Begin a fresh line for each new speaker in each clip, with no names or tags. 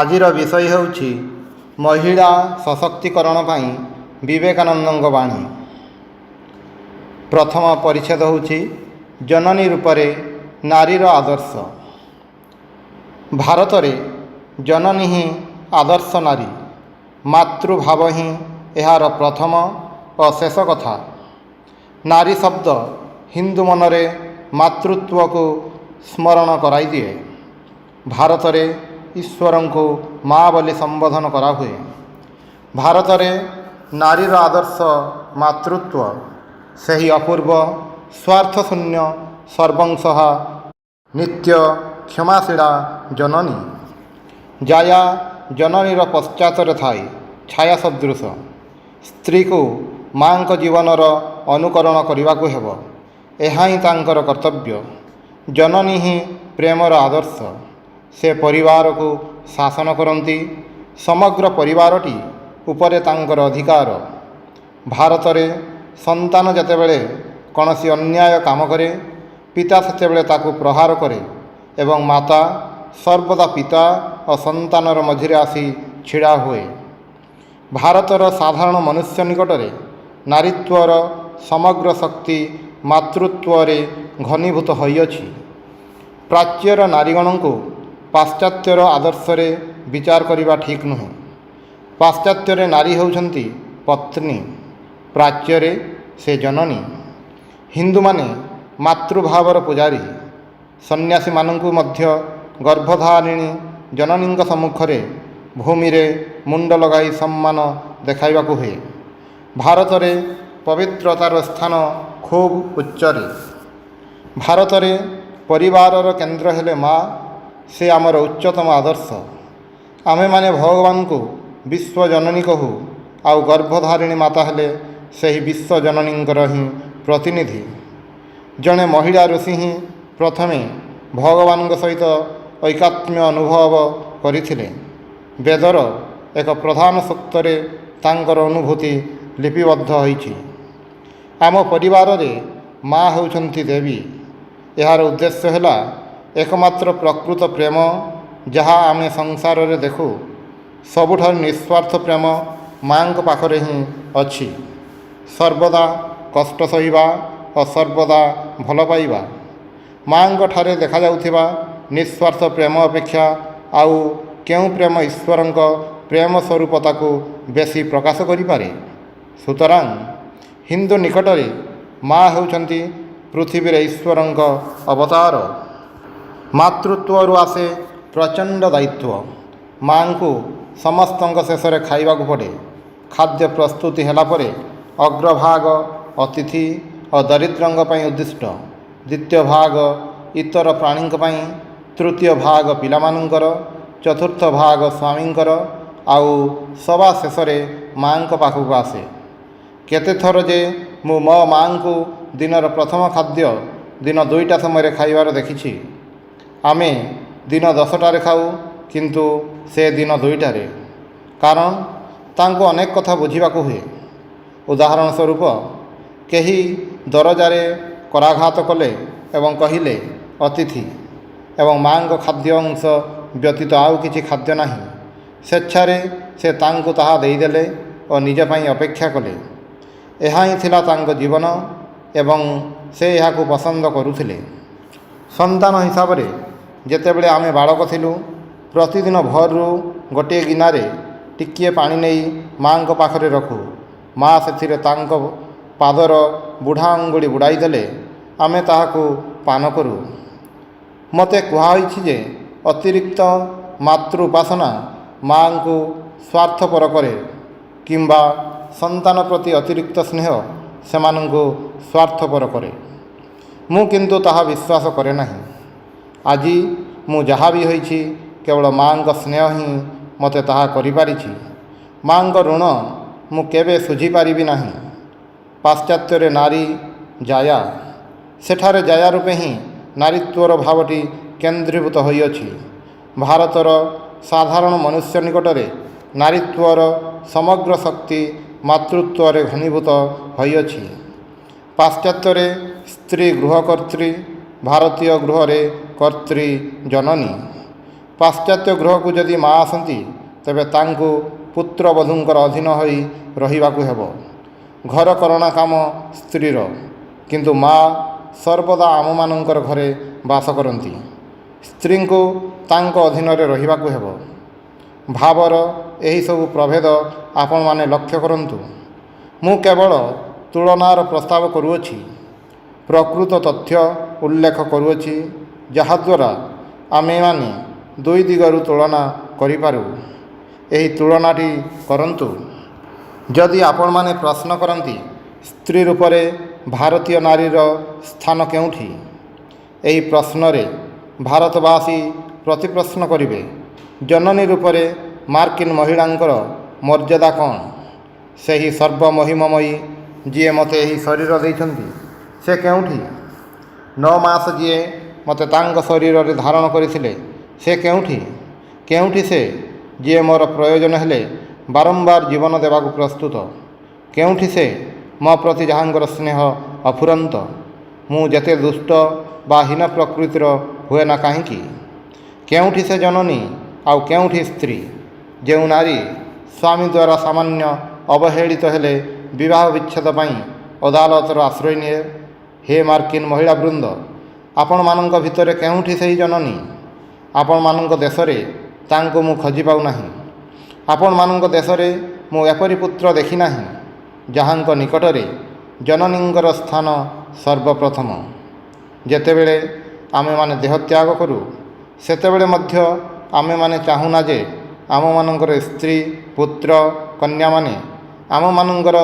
ଆଜିର ବିଷୟ ହେଉଛି ମହିଳା ସଶକ୍ତିକରଣ ପାଇଁ ବିବେକାନନ୍ଦଙ୍କ ବାଣୀ। ପ୍ରଥମ ପରିଚ୍ଛେଦ ହେଉଛି ଜନନୀ ରୂପରେ ନାରୀର ଆଦର୍ଶ। ଭାରତରେ ଜନନୀ ହିଁ ଆଦର୍ଶ ନାରୀ। ମାତୃଭାବ ହିଁ ଏହାର ପ୍ରଥମ ଓ ଶେଷ କଥା। ନାରୀ ଶବ୍ଦ ହିନ୍ଦୁ ମନରେ ମାତୃତ୍ୱକୁ ସ୍ମରଣ କରାଇଦିଏ। ଭାରତରେ ଈଶ୍ୱରଙ୍କୁ ମା ବୋଲି ସମ୍ବୋଧନ କରାହୁଏ। ଭାରତରେ ନାରୀର ଆଦର୍ଶ ମାତୃତ୍ୱ। ସେହି ଅପୂର୍ବ ସ୍ୱାର୍ଥଶୂନ୍ୟ ସର୍ବଂସହା ନିତ୍ୟ କ୍ଷମାଶୀଳା ଜନନୀ। ଜାୟା ଜନନୀର ପଶ୍ଚାତରେ ଥାଏ ଛାୟା ସଦୃଶ। ସ୍ତ୍ରୀକୁ ମାଙ୍କ ଜୀବନର ଅନୁକରଣ କରିବାକୁ ହେବ। ଏହା ହିଁ ତାଙ୍କର କର୍ତ୍ତବ୍ୟ। ଜନନୀ ହିଁ ପ୍ରେମର ଆଦର୍ଶ। ସେ ପରିବାରକୁ ଶାସନ କରନ୍ତି। ସମଗ୍ର ପରିବାରଟି ଉପରେ ତାଙ୍କର ଅଧିକାର। ଭାରତରେ ସନ୍ତାନ ଯେତେବେଳେ କୌଣସି ଅନ୍ୟାୟ କାମ କରେ, ପିତା ସେତେବେଳେ ତାକୁ ପ୍ରହାର କରେ ଏବଂ ମାତା ସର୍ବଦା ପିତା ଓ ସନ୍ତାନର ମଝିରେ ଆସି ଛିଡ଼ା ହୁଏ। ଭାରତର ସାଧାରଣ ମନୁଷ୍ୟ ନିକଟରେ ନାରୀତ୍ୱର ସମଗ୍ର ଶକ୍ତି ମାତୃତ୍ୱରେ ଘନୀଭୂତ ହୋଇଅଛି। ପ୍ରାଚ୍ୟର ନାରୀଗଣଙ୍କୁ ପାଶ୍ଚାତ୍ୟର ଆଦର୍ଶରେ ବିଚାର କରିବା ଠିକ୍ ନୁହେଁ। ପାଶ୍ଚାତ୍ୟରେ ନାରୀ ହେଉଛନ୍ତି ପତ୍ନୀ, ପ୍ରାଚ୍ୟରେ ସେ ଜନନୀ। ହିନ୍ଦୁମାନେ ମାତୃଭାବର ପୂଜାରୀ। ସନ୍ନ୍ୟାସୀମାନଙ୍କୁ ମଧ୍ୟ ଗର୍ଭଧାରିଣୀ ଜନନୀଙ୍କ ସମ୍ମୁଖରେ ଭୂମିରେ ମୁଣ୍ଡ ଲଗାଇ ସମ୍ମାନ ଦେଖାଇବାକୁ ହୁଏ। ଭାରତରେ ପବିତ୍ରତାର ସ୍ଥାନ ଖୁବ୍ ଉଚ୍ଚରେ। ଭାରତରେ ପରିବାରର କେନ୍ଦ୍ର ହେଲେ ମା। ସେ ଆମର ଉଚ୍ଚତମ ଆଦର୍ଶ। ଆମେମାନେ ଭଗବାନଙ୍କୁ ବିଶ୍ୱଜନନୀ କହୁ, ଆଉ ଗର୍ଭଧାରିଣୀ ମାତା ହେଲେ ସେହି ବିଶ୍ୱଜନନୀଙ୍କର ହିଁ ପ୍ରତିନିଧି। ଜଣେ ମହିଳା ଋଷି ହିଁ ପ୍ରଥମେ ଭଗବାନଙ୍କ ସହିତ ଐକାତ୍ମ୍ୟ ଅନୁଭବ କରିଥିଲେ। ବେଦର ଏକ ପ୍ରଧାନ ସୂକ୍ତରେ ତାଙ୍କର ଅନୁଭୂତି ଲିପିବଦ୍ଧ ହୋଇଛି। ଆମ ପରିବାରରେ ମା ହେଉଛନ୍ତି ଦେବୀ। ଏହାର ଉଦ୍ଦେଶ୍ୟ ହେଲା ଏକମାତ୍ର ପ୍ରକୃତ ପ୍ରେମ ଯାହା ଆମେ ସଂସାରରେ ଦେଖୁ। ସବୁଠାରୁ ନିଃସ୍ୱାର୍ଥ ପ୍ରେମ ମାଙ୍କ ପାଖରେ ହିଁ ଅଛି। ସର୍ବଦା କଷ୍ଟ ସହିବା ଓ ସର୍ବଦା ଭଲ ପାଇବା। ମାଙ୍କ ଠାରେ ଦେଖାଯାଉଥିବା ନିଃସ୍ୱାର୍ଥ ପ୍ରେମ ଅପେକ୍ଷା ଆଉ କେଉଁ ପ୍ରେମ ଈଶ୍ୱରଙ୍କ ପ୍ରେମ ସ୍ୱରୂପତାକୁ ବେଶୀ ପ୍ରକାଶ କରିପାରେ? ସୁତରାଂ ହିନ୍ଦୁ ନିକଟରେ ମା ହେଉଛନ୍ତି ପୃଥିବୀରେ ଈଶ୍ୱରଙ୍କ ଅବତାର। ମାତୃତ୍ୱରୁ ଆସେ ପ୍ରଚଣ୍ଡ ଦାୟିତ୍ୱ। ମାଙ୍କୁ ସମସ୍ତଙ୍କ ଶେଷରେ ଖାଇବାକୁ ପଡ଼େ। ଖାଦ୍ୟ ପ୍ରସ୍ତୁତି ହେଲା ପରେ ଅଗ୍ରଭାଗ ଅତିଥି ଓ ଦରିଦ୍ରଙ୍କ ପାଇଁ ଉଦ୍ଦିଷ୍ଟ, ଦ୍ୱିତୀୟ ଭାଗ ଇତର ପ୍ରାଣୀଙ୍କ ପାଇଁ, ତୃତୀୟ ଭାଗ ପିଲାମାନଙ୍କର, ଚତୁର୍ଥ ଭାଗ ସ୍ୱାମୀଙ୍କର, ଆଉ ସବା ଶେଷରେ ମାଙ୍କ ପାଖକୁ ଆସେ। କେତେଥର ଯେ ମୁଁ ମୋ ମାଙ୍କୁ ଦିନର ପ୍ରଥମ ଖାଦ୍ୟ ଦିନ 2ଟା ସମୟରେ ଖାଇବାର ଦେଖିଛି। ଆମେ ଦିନ 10ଟାରେ ଖାଉ, କିନ୍ତୁ ସେ ଦିନ 2ଟାରେ। କାରଣ ତାଙ୍କୁ ଅନେକ କଥା ବୁଝିବାକୁ ହୁଏ। ଉଦାହରଣ ସ୍ୱରୂପ, କେହି ଦରଜାରେ କରାଘାତ କଲେ ଏବଂ କହିଲେ ଅତିଥି ଏବଂ ମାଙ୍କ ଖାଦ୍ୟ ଅଂଶ ବ୍ୟତୀତ ଆଉ କିଛି ଖାଦ୍ୟ ନାହିଁ। ସ୍ୱେଚ୍ଛାରେ ସେ ତାଙ୍କୁ ତାହା ଦେଇଦେଲେ ଓ ନିଜ ପାଇଁ ଅପେକ୍ଷା କଲେ। ଏହା ହିଁ ଥିଲା ତାଙ୍କ ଜୀବନ ଏବଂ ସେ ଏହାକୁ ପସନ୍ଦ କରୁଥିଲେ। ସନ୍ତାନ ହିସାବରେ ଯେତେବେଳେ ଆମେ ବାଳକ ଥିଲୁ, ପ୍ରତିଦିନ ଭୋରରୁ ଗୋଟିଏ ଗିନାରେ ଟିକିଏ ପାଣି ନେଇ ମାଙ୍କ ପାଖରେ ରଖୁ। ମା ସେଥିରେ ତାଙ୍କ ପାଦର ବୁଢ଼ା ଆଙ୍ଗୁଳି ବୁଡ଼ାଇ ଦେଲେ ଆମେ ତାହାକୁ ପାନ କରୁ। ମୋତେ କୁହାହୋଇଛି ଯେ ଅତିରିକ୍ତ ମାତୃ ଉପାସନା ମାଙ୍କୁ ସ୍ୱାର୍ଥପର କରେ କିମ୍ବା ସନ୍ତାନ ପ୍ରତି ଅତିରିକ୍ତ ସ୍ନେହ ସେମାନଙ୍କୁ ସ୍ୱାର୍ଥପର କରେ। ମୁଁ କିନ୍ତୁ ତାହା ବିଶ୍ୱାସ କରେ ନାହିଁ। ଆଜି ମୁଁ ଯାହା ବି ହୋଇଛି, କେବଳ ମାଙ୍କ ସ୍ନେହ ହିଁ ମୋତେ ତାହା କରିପାରିଛି। ମାଙ୍କ ଋଣ ମୁଁ କେବେ ଶୁଝିପାରିବି ନାହିଁ। ପାଶ୍ଚାତ୍ୟରେ ନାରୀ ଜାୟା। ସେଠାରେ ଜାୟା ରୂପେ ହିଁ ନାରୀତ୍ୱର ଭାବଟି କେନ୍ଦ୍ରୀଭୂତ ହୋଇଅଛି। ଭାରତର ସାଧାରଣ ମନୁଷ୍ୟ ନିକଟରେ ନାରୀତ୍ୱର ସମଗ୍ର ଶକ୍ତି ମାତୃତ୍ୱରେ ଘନୀଭୂତ ହୋଇଅଛି। ପାଶ୍ଚାତ୍ୟରେ ସ୍ତ୍ରୀ ଗୃହକର୍ତ୍ରୀ, ଭାରତୀୟ ଗୃହରେ କର୍ତ୍ରୀ ଜନନୀ। ପାଶ୍ଚାତ୍ୟ ଗୃହକୁ ଯଦି ମା ଆସନ୍ତି ତେବେ ତାଙ୍କୁ ପୁତ୍ରବଧୂଙ୍କର ଅଧୀନ ହୋଇ ରହିବାକୁ ହେବ। ଘରକରଣା କାମ ସ୍ତ୍ରୀର, କିନ୍ତୁ ମା ସର୍ବଦା ଆମମାନଙ୍କର ଘରେ ବାସ କରନ୍ତି। ସ୍ତ୍ରୀଙ୍କୁ ତାଙ୍କ ଅଧୀନରେ ରହିବାକୁ ହେବ। ଭାବର ଏହିସବୁ ପ୍ରଭେଦ ଆପଣମାନେ ଲକ୍ଷ୍ୟ କରନ୍ତୁ। ମୁଁ କେବଳ ତୁଳନାର ପ୍ରସ୍ତାବ କରୁଅଛି, ପ୍ରକୃତ ତଥ୍ୟ ଉଲ୍ଲେଖ କରୁଅଛି, ଯାହାଦ୍ୱାରା ଆମେମାନେ ଦୁଇ ଦିଗରୁ ତୁଳନା କରିପାରୁ। ଏହି ତୁଳନାଟି କରନ୍ତୁ। ଯଦି ଆପଣମାନେ ପ୍ରଶ୍ନ କରନ୍ତି ସ୍ତ୍ରୀ ରୂପରେ ଭାରତୀୟ ନାରୀର ସ୍ଥାନ କେଉଁଠି, ଏହି ପ୍ରଶ୍ନରେ ଭାରତବାସୀ ପ୍ରତିପ୍ରଶ୍ନ କରିବେ, ଜନନୀ ରୂପରେ ମାର୍କିନ ମହିଳାଙ୍କର ମର୍ଯ୍ୟାଦା କ'ଣ? ସେହି ସର୍ବମହିମମୟୀ ଯିଏ ମୋତେ ଏହି ଶରୀର ଦେଇଛନ୍ତି ସେ କେଉଁଠି? 9 ମାସ ଯିଏ ମୋତେ ତାଙ୍କ ଶରୀରରେ ଧାରଣ କରିଥିଲେ ସେ କେଉଁଠି? କେଉଁଠି ସେ ଯିଏ ମୋର ପ୍ରୟୋଜନ ହେଲେ ବାରମ୍ବାର ଜୀବନ ଦେବାକୁ ପ୍ରସ୍ତୁତ? କେଉଁଠି ସେ ମୋ ପ୍ରତି ଯାହାଙ୍କର ସ୍ନେହ ଅଫୁରନ୍ତ? ମୁଁ ଯେତେ ଦୁଷ୍ଟ ବା ହୀନ ପ୍ରକୃତିର ହୁଏ ନା କାହିଁକି? କେଉଁଠି ସେ ଜନନୀ ଆଉ କେଉଁଠି ସ୍ତ୍ରୀ? ଯେଉଁ ନାରୀ ସ୍ୱାମୀ ଦ୍ୱାରା ସାମାନ୍ୟ ଅବହେଳିତ ହେଲେ ବିବାହ ବିଚ୍ଛେଦ ପାଇଁ ଅଦାଲତର ଆଶ୍ରୟ ନିଏ। ହେ ମାର୍କିନ ମହିଳା ବୃନ୍ଦ, ଆପଣମାନଙ୍କ ଭିତରେ କେଉଁଠି ସେହି ଜନନୀ? ଆପଣମାନଙ୍କ ଦେଶରେ ତାଙ୍କୁ ମୁଁ ଖୋଜି ପାଉନାହିଁ। ଆପଣମାନଙ୍କ ଦେଶରେ ମୁଁ ଏପରି ପୁତ୍ର ଦେଖି ନାହିଁ ଯାହାଙ୍କ ନିକଟରେ ଜନନୀଙ୍କର ସ୍ଥାନ ସର୍ବପ୍ରଥମ। ଯେତେବେଳେ ଆମେମାନେ ଦେହତ୍ୟାଗ କରୁ ସେତେବେଳେ ମଧ୍ୟ ଆମେମାନେ ଚାହୁଁନା ଯେ ଆମମାନଙ୍କର ସ୍ତ୍ରୀ ପୁତ୍ର କନ୍ୟାମାନେ ଆମମାନଙ୍କର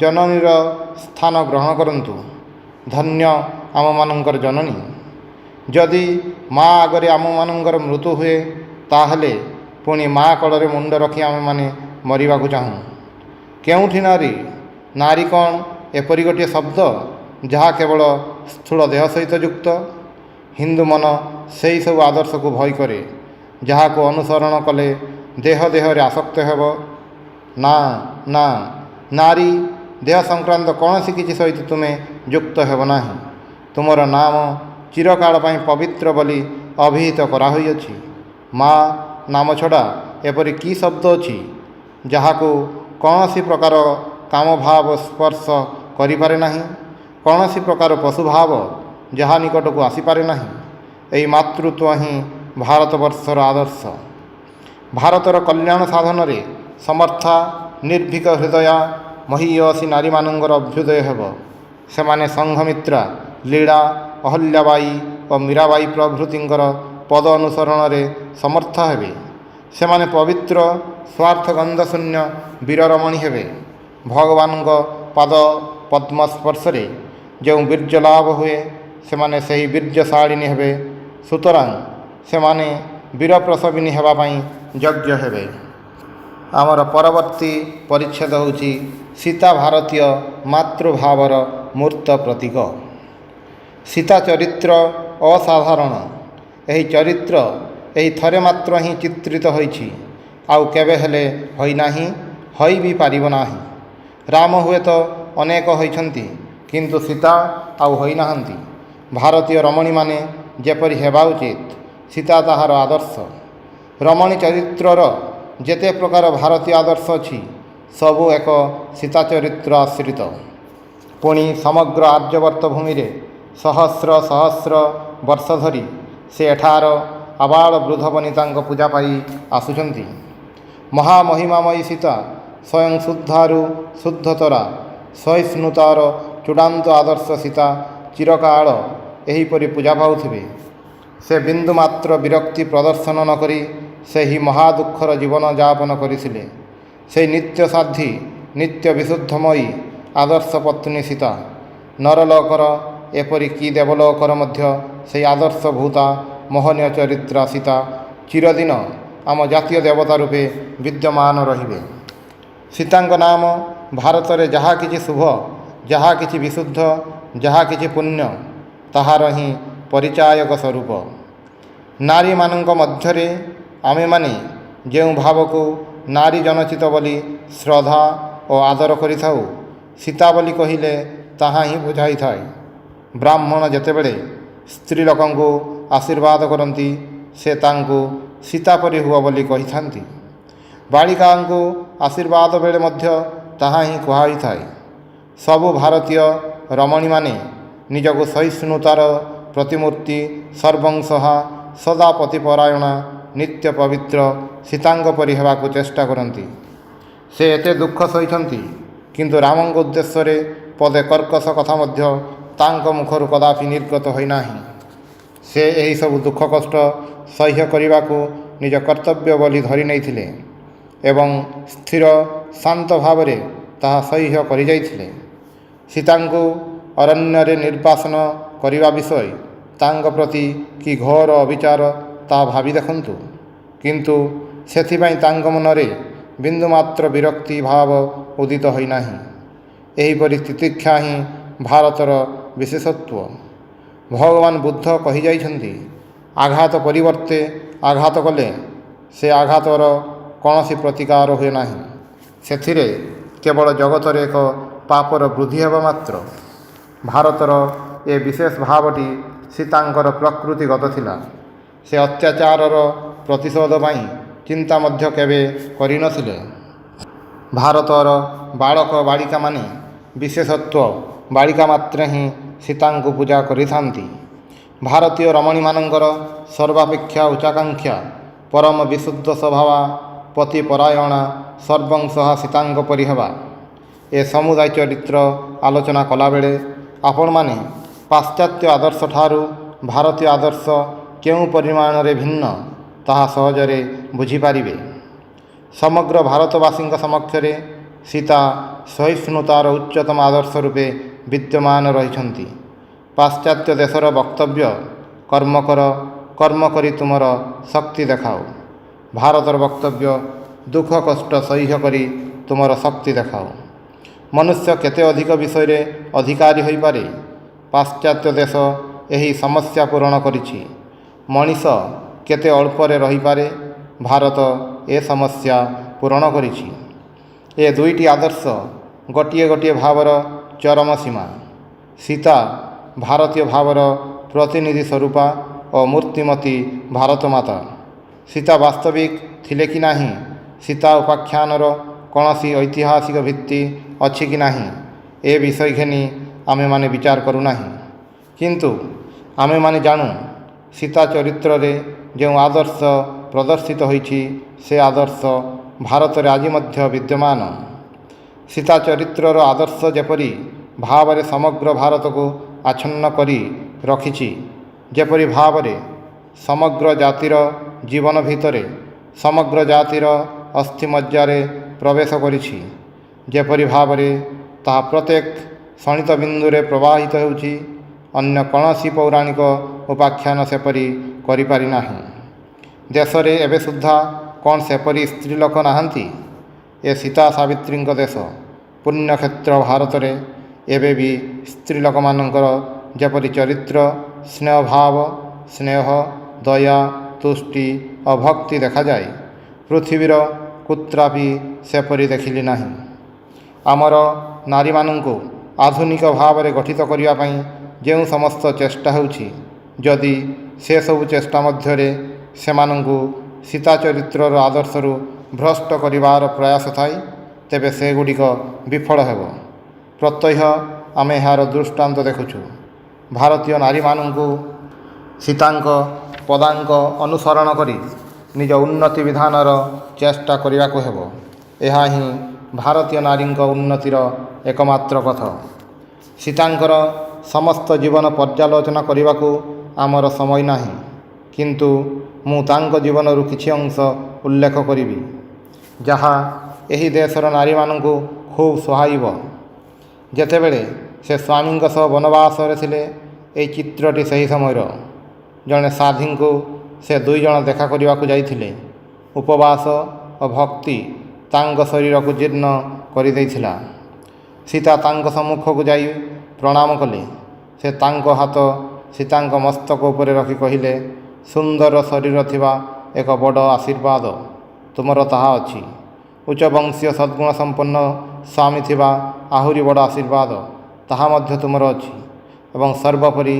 ଜନନୀର ସ୍ଥାନ ଗ୍ରହଣ କରନ୍ତୁ। ଧନ୍ୟ ଆମମାନଙ୍କର ଜନନୀ। ଯଦି ମା ଆଗରେ ଆମମାନଙ୍କର ମୃତ୍ୟୁ ହୁଏ ତାହେଲେ ପୁଣି ମା କୋଳରେ ମୁଣ୍ଡ ରଖି ଆମେମାନେ ମରିବାକୁ ଚାହୁଁ। କେଉଁଠି ନାରୀ? ନାରୀ କ'ଣ ଏପରି ଗୋଟିଏ ଶବ୍ଦ ଯାହା କେବଳ ସ୍ଥୂଳ ଦେହ ସହିତ ଯୁକ୍ତ? ହିନ୍ଦୁ ମନ ସେହି ସବୁ ଆଦର୍ଶକୁ ଭୟ କରେ ଯାହାକୁ ଅନୁସରଣ କଲେ ଦେହ ଦେହରେ ଆସକ୍ତ ହେବ। ନା ନା, ନାରୀ ଦେହ ସଂକ୍ରାନ୍ତ କୌଣସି କିଛି ସହିତ ତୁମେ ଯୁକ୍ତ ହେବ ନାହିଁ। ତୁମର ନାମ ଚିରକାଳ ପାଇଁ ପବିତ୍ର ବୋଲି ଅଭିହିତ କରାହୋଇଅଛି। ମା ନାମ ଛଡ଼ା ଏପରି କି ଶବ୍ଦ ଅଛି ଯାହାକୁ କୌଣସି ପ୍ରକାର କାମଭାବ ସ୍ପର୍ଶ କରିପାରେ ନାହିଁ, କୌଣସି ପ୍ରକାର ପଶୁଭାବ ଯାହା ନିକଟକୁ ଆସିପାରେ ନାହିଁ? ଏହି ମାତୃତ୍ୱ ହିଁ ଭାରତବର୍ଷର ଆଦର୍ଶ। ଭାରତର କଲ୍ୟାଣ ସାଧନରେ ସମର୍ଥା ନିର୍ଭୀକ ହୃଦୟା ମହୀୟସୀ ନାରୀମାନଙ୍କର ଅଭ୍ୟୁଦୟ ହେବ। ସେମାନେ ସଂଘମିତ୍ରା, ଲୀଳା, ଅହଲ୍ୟାବାଈ ଓ ମୀରାବାଈ ପ୍ରଭୃତିଙ୍କର ପଦ ଅନୁସରଣରେ ସମର୍ଥ ହେବେ। ସେମାନେ ପବିତ୍ର ସ୍ୱାର୍ଥଗନ୍ଧଶୂନ୍ୟ ବୀରରମଣୀ ହେବେ। ଭଗବାନଙ୍କ ପାଦ ପଦ୍ମ ସ୍ପର୍ଶରେ ଯେଉଁ ବୀର୍ଯ୍ୟ ଲାଭ ହୁଏ ସେମାନେ ସେହି ବୀର୍ଯ୍ୟଶାଳିନୀ ହେବେ। ସୁତରାଂ ସେମାନେ ବୀରପ୍ରସବିନୀ ହେବା ପାଇଁ ଯୋଗ୍ୟ ହେବେ। ଆମର ପରବର୍ତ୍ତୀ ପରିଚ୍ଛେଦ ହେଉଛି ସୀତା ଭାରତୀୟ ମାତୃଭାବର ମୂର୍ତ୍ତ ପ୍ରତୀକ। ସୀତା ଚରିତ୍ର ଅସାଧାରଣ। ଏହି ଚରିତ୍ର ଏହି ଥରେ ମାତ୍ର ହିଁ ଚିତ୍ରିତ ହୋଇଛି, ଆଉ କେବେ ହେଲେ ହୋଇନାହିଁ, ହୋଇ ବି ପାରିବ ନାହିଁ। ରାମ ହୁଏତ ଅନେକ ହୋଇଛନ୍ତି କିନ୍ତୁ ସୀତା ଆଉ ହୋଇନାହାନ୍ତି। ଭାରତୀୟ ରମଣୀମାନେ ଯେପରି ହେବା ଉଚିତ ସୀତା ତାହାର ଆଦର୍ଶ। ରମଣୀ ଚରିତ୍ରର ଯେତେ ପ୍ରକାର ଭାରତୀୟ ଆଦର୍ଶ ଅଛି ସବୁ ଏକ ସୀତା ଚରିତ୍ର ଆଶ୍ରିତ। ପୁଣି ସମଗ୍ର ଆର୍ଯ୍ୟବର୍ତ୍ତ ଭୂମିରେ ସହସ୍ର ସହସ୍ର ବର୍ଷ ଧରି ସେ ଏଠାର ଆବାଳ ବୃଦ୍ଧ ବନିତାଙ୍କ ପୂଜା ପାଇ ଆସୁଛନ୍ତି। ମହାମହିମାମୟୀ ସୀତା ସ୍ୱୟଂ ଶୁଦ୍ଧାରୁ ଶୁଦ୍ଧତରା, ସହିଷ୍ଣୁତାର ଚୂଡ଼ାନ୍ତ ଆଦର୍ଶ ସୀତା ଚିରକାଳ ଏହିପରି ପୂଜା ପାଉଥିବେ। ସେ ବିନ୍ଦୁମାତ୍ର ବିରକ୍ତି ପ୍ରଦର୍ଶନ ନ କରି ସେହି ମହାଦୁଃଖର ଜୀବନ ଯାପନ କରିଥିଲେ। ସେହି ନିତ୍ୟସାଧ୍ୱୀ ନିତ୍ୟ ବିଶୁଦ୍ଧମୟୀ ଆଦର୍ଶ ପତ୍ନୀ ସୀତା। ନରଲୋକର ଏପରିକି ଦେବଲୋକର ମଧ୍ୟ ସେହି ଆଦର୍ଶଭୂତା ମୋହନୀୟ ଚରିତ୍ରା ସୀତା ଚିରଦିନ ଆମ ଜାତୀୟ ଦେବତା ରୂପେ ବିଦ୍ୟମାନ ରହିବେ। ସୀତାଙ୍କ ନାମ ଭାରତରେ ଯାହା କିଛି ଶୁଭ, ଯାହା କିଛି ବିଶୁଦ୍ଧ, ଯାହା କିଛି ପୁଣ୍ୟ ତାହାର ହିଁ ପରିଚାୟକ ସ୍ୱରୂପ। ନାରୀମାନଙ୍କ ମଧ୍ୟରେ ଆମେମାନେ ଯେଉଁ ଭାବକୁ ନାରୀ ଜନଚିତ ବୋଲି ଶ୍ରଦ୍ଧା ଓ ଆଦର କରିଥାଉ, ସୀତା ବୋଲି କହିଲେ ତାହା ହିଁ ବୁଝାଇଥାଏ। ବ୍ରାହ୍ମଣ ଯେତେବେଳେ ସ୍ତ୍ରୀ ଲୋକଙ୍କୁ ଆଶୀର୍ବାଦ କରନ୍ତି ସେ ତାଙ୍କୁ ସୀତା ପରି ହୁଅ ବୋଲି କହିଥାନ୍ତି। ବାଳିକାଙ୍କୁ ଆଶୀର୍ବାଦ ବେଳେ ମଧ୍ୟ ତାହା ହିଁ କୁହାହୋଇଥାଏ। ସବୁ ଭାରତୀୟ ରମଣୀମାନେ ନିଜକୁ ସହିଷ୍ଣୁତାର ପ୍ରତିମୂର୍ତ୍ତି, ସର୍ବଂସହା, ସଦା ପତିପରାୟଣା, ନିତ୍ୟ ପବିତ୍ର ସୀତାଙ୍କ ପରି ହେବାକୁ ଚେଷ୍ଟା କରନ୍ତି। ସେ ଏତେ ଦୁଃଖ ସହିଛନ୍ତି, କିନ୍ତୁ ରାମଙ୍କ ଉଦ୍ଦେଶ୍ୟରେ ପଦେ କର୍କଶ କଥା ମଧ୍ୟ ତାଙ୍କ ମୁଖରୁ କଦାପି ନିର୍ଗତ ହୋଇନାହିଁ। ସେ ଏହିସବୁ ଦୁଃଖ କଷ୍ଟ ସହ୍ୟ କରିବାକୁ ନିଜ କର୍ତ୍ତବ୍ୟ ବୋଲି ଧରି ନେଇଥିଲେ ଏବଂ ସ୍ଥିର ଶାନ୍ତ ଭାବରେ ତାହା ସହ୍ୟ କରିଯାଇଥିଲେ। ସୀତାଙ୍କୁ ଅରଣ୍ୟରେ ନିର୍ବାସନ କରିବା ବିଷୟ ତାଙ୍କ ପ୍ରତି କି ଘୋର ଅବିଚାର ତାହା ଭାବି ଦେଖନ୍ତୁ। କିନ୍ତୁ ସେଥିପାଇଁ ତାଙ୍କ ମନରେ ବିନ୍ଦୁମାତ୍ର ବିରକ୍ତି ଭାବ ଉଦିତ ହୋଇନାହିଁ। ଏହିପରି ତିତିକ୍ଷା ହିଁ ଭାରତର ବିଶେଷତ୍ୱ। ଭଗବାନ ବୁଦ୍ଧ କହିଯାଇଛନ୍ତି, ଆଘାତ ପରିବର୍ତ୍ତେ ଆଘାତ କଲେ ସେ ଆଘାତର କୌଣସି ପ୍ରତିକାର ହୁଏ ନାହିଁ। ସେଥିରେ କେବଳ ଜଗତରେ ଏକ ପାପର ବୃଦ୍ଧି ହେବ ମାତ୍ର। ଭାରତର ଏ ବିଶେଷ ଭାବଟି ସୀତାଙ୍କର ପ୍ରକୃତିଗତ ଥିଲା। ସେ ଅତ୍ୟାଚାରର ପ୍ରତିଶୋଧ ପାଇଁ ଚିନ୍ତା ମଧ୍ୟ କେବେ କରିନଥିଲେ। ଭାରତର ବାଳକ ବାଳିକାମାନେ, ବିଶେଷତଃ ବାଳିକା ମାତ୍ରେ ହିଁ ସୀତାଙ୍କୁ ପୂଜା କରିଥାନ୍ତି। ଭାରତୀୟ ରମଣୀମାନଙ୍କର ସର୍ବାପେକ୍ଷା ଉଚ୍ଚାକାଂକ୍ଷା ପରମ ବିଶୁଦ୍ଧ ସ୍ୱଭାବା, ପତିପରାୟଣା, ସର୍ବଂସହା ସୀତାଙ୍କ ପରି ହେବା। ଏ ସମୁଦାୟ ଚରିତ୍ର ଆଲୋଚନା କଲାବେଳେ ଆପଣମାନେ ପାଶ୍ଚାତ୍ୟ ଆଦର୍ଶଠାରୁ ଭାରତୀୟ ଆଦର୍ଶ କେଉଁ ପରିମାଣରେ ଭିନ୍ନ ତାହା ସହଜରେ ବୁଝିପାରିବେ। ସମଗ୍ର ଭାରତବାସୀଙ୍କ ସମକ୍ଷରେ ସୀତା ସହିଷ୍ଣୁତାର ଉଚ୍ଚତମ ଆଦର୍ଶ ରୂପେ ବିଦ୍ୟମାନ ରହିଛନ୍ତି। ପାଶ୍ଚାତ୍ୟ ଦେଶର ବକ୍ତବ୍ୟ, କର୍ମ କର, କର୍ମ କରି ତୁମର ଶକ୍ତି ଦେଖାଅ। ଭାରତର ବକ୍ତବ୍ୟ, ଦୁଃଖ କଷ୍ଟ ସହ୍ୟ କରି ତୁମର ଶକ୍ତି ଦେଖାଅ। ମନୁଷ୍ୟ କେତେ ଅଧିକ ବିଷୟରେ ଅଧିକାରୀ ହୋଇପାରେ? ପାଶ୍ଚାତ୍ୟ ଦେଶ ଏହି ସମସ୍ୟା ପୂରଣ କରିଛି। ମଣିଷ କେତେ ଅଳ୍ପରେ ରହିପାରେ? ଭାରତ ଏ ସମସ୍ୟା ପୂରଣ କରିଛି। ଏ ଦୁଇଟି ଆଦର୍ଶ ଗୋଟିଏ ଗୋଟିଏ ଭାବର ଚରମ ସୀମା। ସୀତା ଭାରତୀୟ ଭାବର ପ୍ରତିନିଧି ସ୍ୱରୂପା ଓ ମୂର୍ତ୍ତିମତୀ ଭାରତମାତା। ସୀତା ବାସ୍ତବିକ ଥିଲେ କି ନାହିଁ, ସୀତା ଉପାଖ୍ୟାନର କୌଣସି ଐତିହାସିକ ଭିତ୍ତି ଅଛି କି ନାହିଁ, ଏ ବିଷୟ ଘେନି ଆମେମାନେ ବିଚାର କରୁନାହିଁ। କିନ୍ତୁ ଆମେମାନେ ଜାଣୁ, ସୀତା ଚରିତ୍ରରେ ଯେଉଁ ଆଦର୍ଶ ପ୍ରଦର୍ଶିତ ହୋଇଛି, ସେ ଆଦର୍ଶ ଭାରତରେ ଆଜି ମଧ୍ୟ ବିଦ୍ୟମାନ। ସୀତା ଚରିତ୍ରର ଆଦର୍ଶ ଯେପରି ଭାବରେ ସମଗ୍ର ଭାରତକୁ ଆଚ୍ଛନ୍ନ କରି ରଖିଛି, ଯେପରି ଭାବରେ ସମଗ୍ର ଜାତିର ଜୀବନ ଭିତରେ, ସମଗ୍ର ଜାତିର ଅସ୍ଥିମଜ୍ଜାରେ ପ୍ରବେଶ କରିଛି, ଯେପରି ଭାବରେ ତାହା ପ୍ରତ୍ୟେକ ଶଣିତ ବିନ୍ଦୁରେ ପ୍ରବାହିତ ହେଉଛି, ଅନ୍ୟ କୌଣସି ପୌରାଣିକ ଉପାଖ୍ୟାନ ସେପରି କରିପାରିନାହିଁ। ଦେଶରେ ଏବେ ସୁଦ୍ଧା କ'ଣ ସେପରି ସ୍ତ୍ରୀଲୋକ ନାହାନ୍ତି? ଏ ସୀତା ସାବିତ୍ରୀଙ୍କ ଦେଶ, ପୁଣ୍ୟକ୍ଷେତ୍ର ଭାରତରେ ଏବେ ବି ସ୍ତ୍ରୀଲୋକମାନଙ୍କର ଯେପରି ଚରିତ୍ର, ସ୍ନେହଭାବ, ସ୍ନେହ, ଦୟା, ତୁଷ୍ଟି ଓ ଭକ୍ତି ଦେଖାଯାଏ, ପୃଥିବୀର କୁତ୍ରାପି ସେପରି ଦେଖିଲି ନାହିଁ। ଆମର ନାରୀମାନଙ୍କୁ ଆଧୁନିକ ଭାବରେ ଗଠିତ କରିବା ପାଇଁ ଯେଉଁ ସମସ୍ତ ଚେଷ୍ଟା ହେଉଛି, ଯଦି ସେସବୁ ଚେଷ୍ଟା ମଧ୍ୟରେ ସେମାନଙ୍କୁ ସୀତା ଚରିତ୍ରର ଆଦର୍ଶରୁ ଭ୍ରଷ୍ଟ କରିବାର ପ୍ରୟାସ ଥାଏ, ତେବେ ସେଗୁଡ଼ିକ ବିଫଳ ହେବ। ପ୍ରତ୍ୟହ ଆମେ ଏହାର ଦୃଷ୍ଟାନ୍ତ ଦେଖୁଛୁ। ଭାରତୀୟ ନାରୀମାନଙ୍କୁ ସୀତାଙ୍କ ପଦାଙ୍କ ଅନୁସରଣ କରି ନିଜ ଉନ୍ନତି ବିଧାନର ଚେଷ୍ଟା କରିବାକୁ ହେବ। ଏହା ହିଁ ଭାରତୀୟ ନାରୀଙ୍କ ଉନ୍ନତିର ଏକମାତ୍ର ପଥ। ସୀତାଙ୍କର ସମସ୍ତ ଜୀବନ ପର୍ଯ୍ୟାଲୋଚନା କରିବାକୁ ଆମର ସମୟ ନାହିଁ, କିନ୍ତୁ ମୁଁ ତାଙ୍କ ଜୀବନରୁ କିଛି ଅଂଶ ଉଲ୍ଲେଖ କରିବି, ଯାହା ଏହି ଦେଶର ନାରୀମାନଙ୍କୁ ଖୁବ୍ ସୁହାଇବ। ଯେତେବେଳେ ସେ ସ୍ୱାମୀଙ୍କ ସହ ବନବାସରେ ଥିଲେ, ଏହି ଚିତ୍ରଟି ସେହି ସମୟର। ଜଣେ ସାଧ୍ୱୀଙ୍କୁ ସେ ଦୁଇଜଣ ଦେଖା କରିବାକୁ ଯାଇଥିଲେ। ଉପବାସ ଓ ଭକ୍ତି ତାଙ୍କ ଶରୀରକୁ ଜୀର୍ଣ୍ଣ କରିଦେଇଥିଲା। ସୀତା ତାଙ୍କ ସମ୍ମୁଖକୁ ଯାଇ ପ୍ରଣାମ କଲେ। ସେ ତାଙ୍କ ହାତ ସୀତାଙ୍କ ମସ୍ତକ ଉପରେ ରଖି କହିଲେ, ସୁନ୍ଦର ଶରୀର ଥିବା ଏକ ବଡ଼ ଆଶୀର୍ବାଦ ତୁମର ତାହା ଅଛି। ଉଚ୍ଚ ବଂଶୀୟ ସଦ୍ଗୁଣ ସମ୍ପନ୍ନ ସ୍ୱାମୀ ଥିବା ଆହୁରି ବଡ଼ ଆଶୀର୍ବାଦ ତାହା ମଧ୍ୟ ତୁମର ଅଛି। ଏବଂ ସର୍ବୋପରି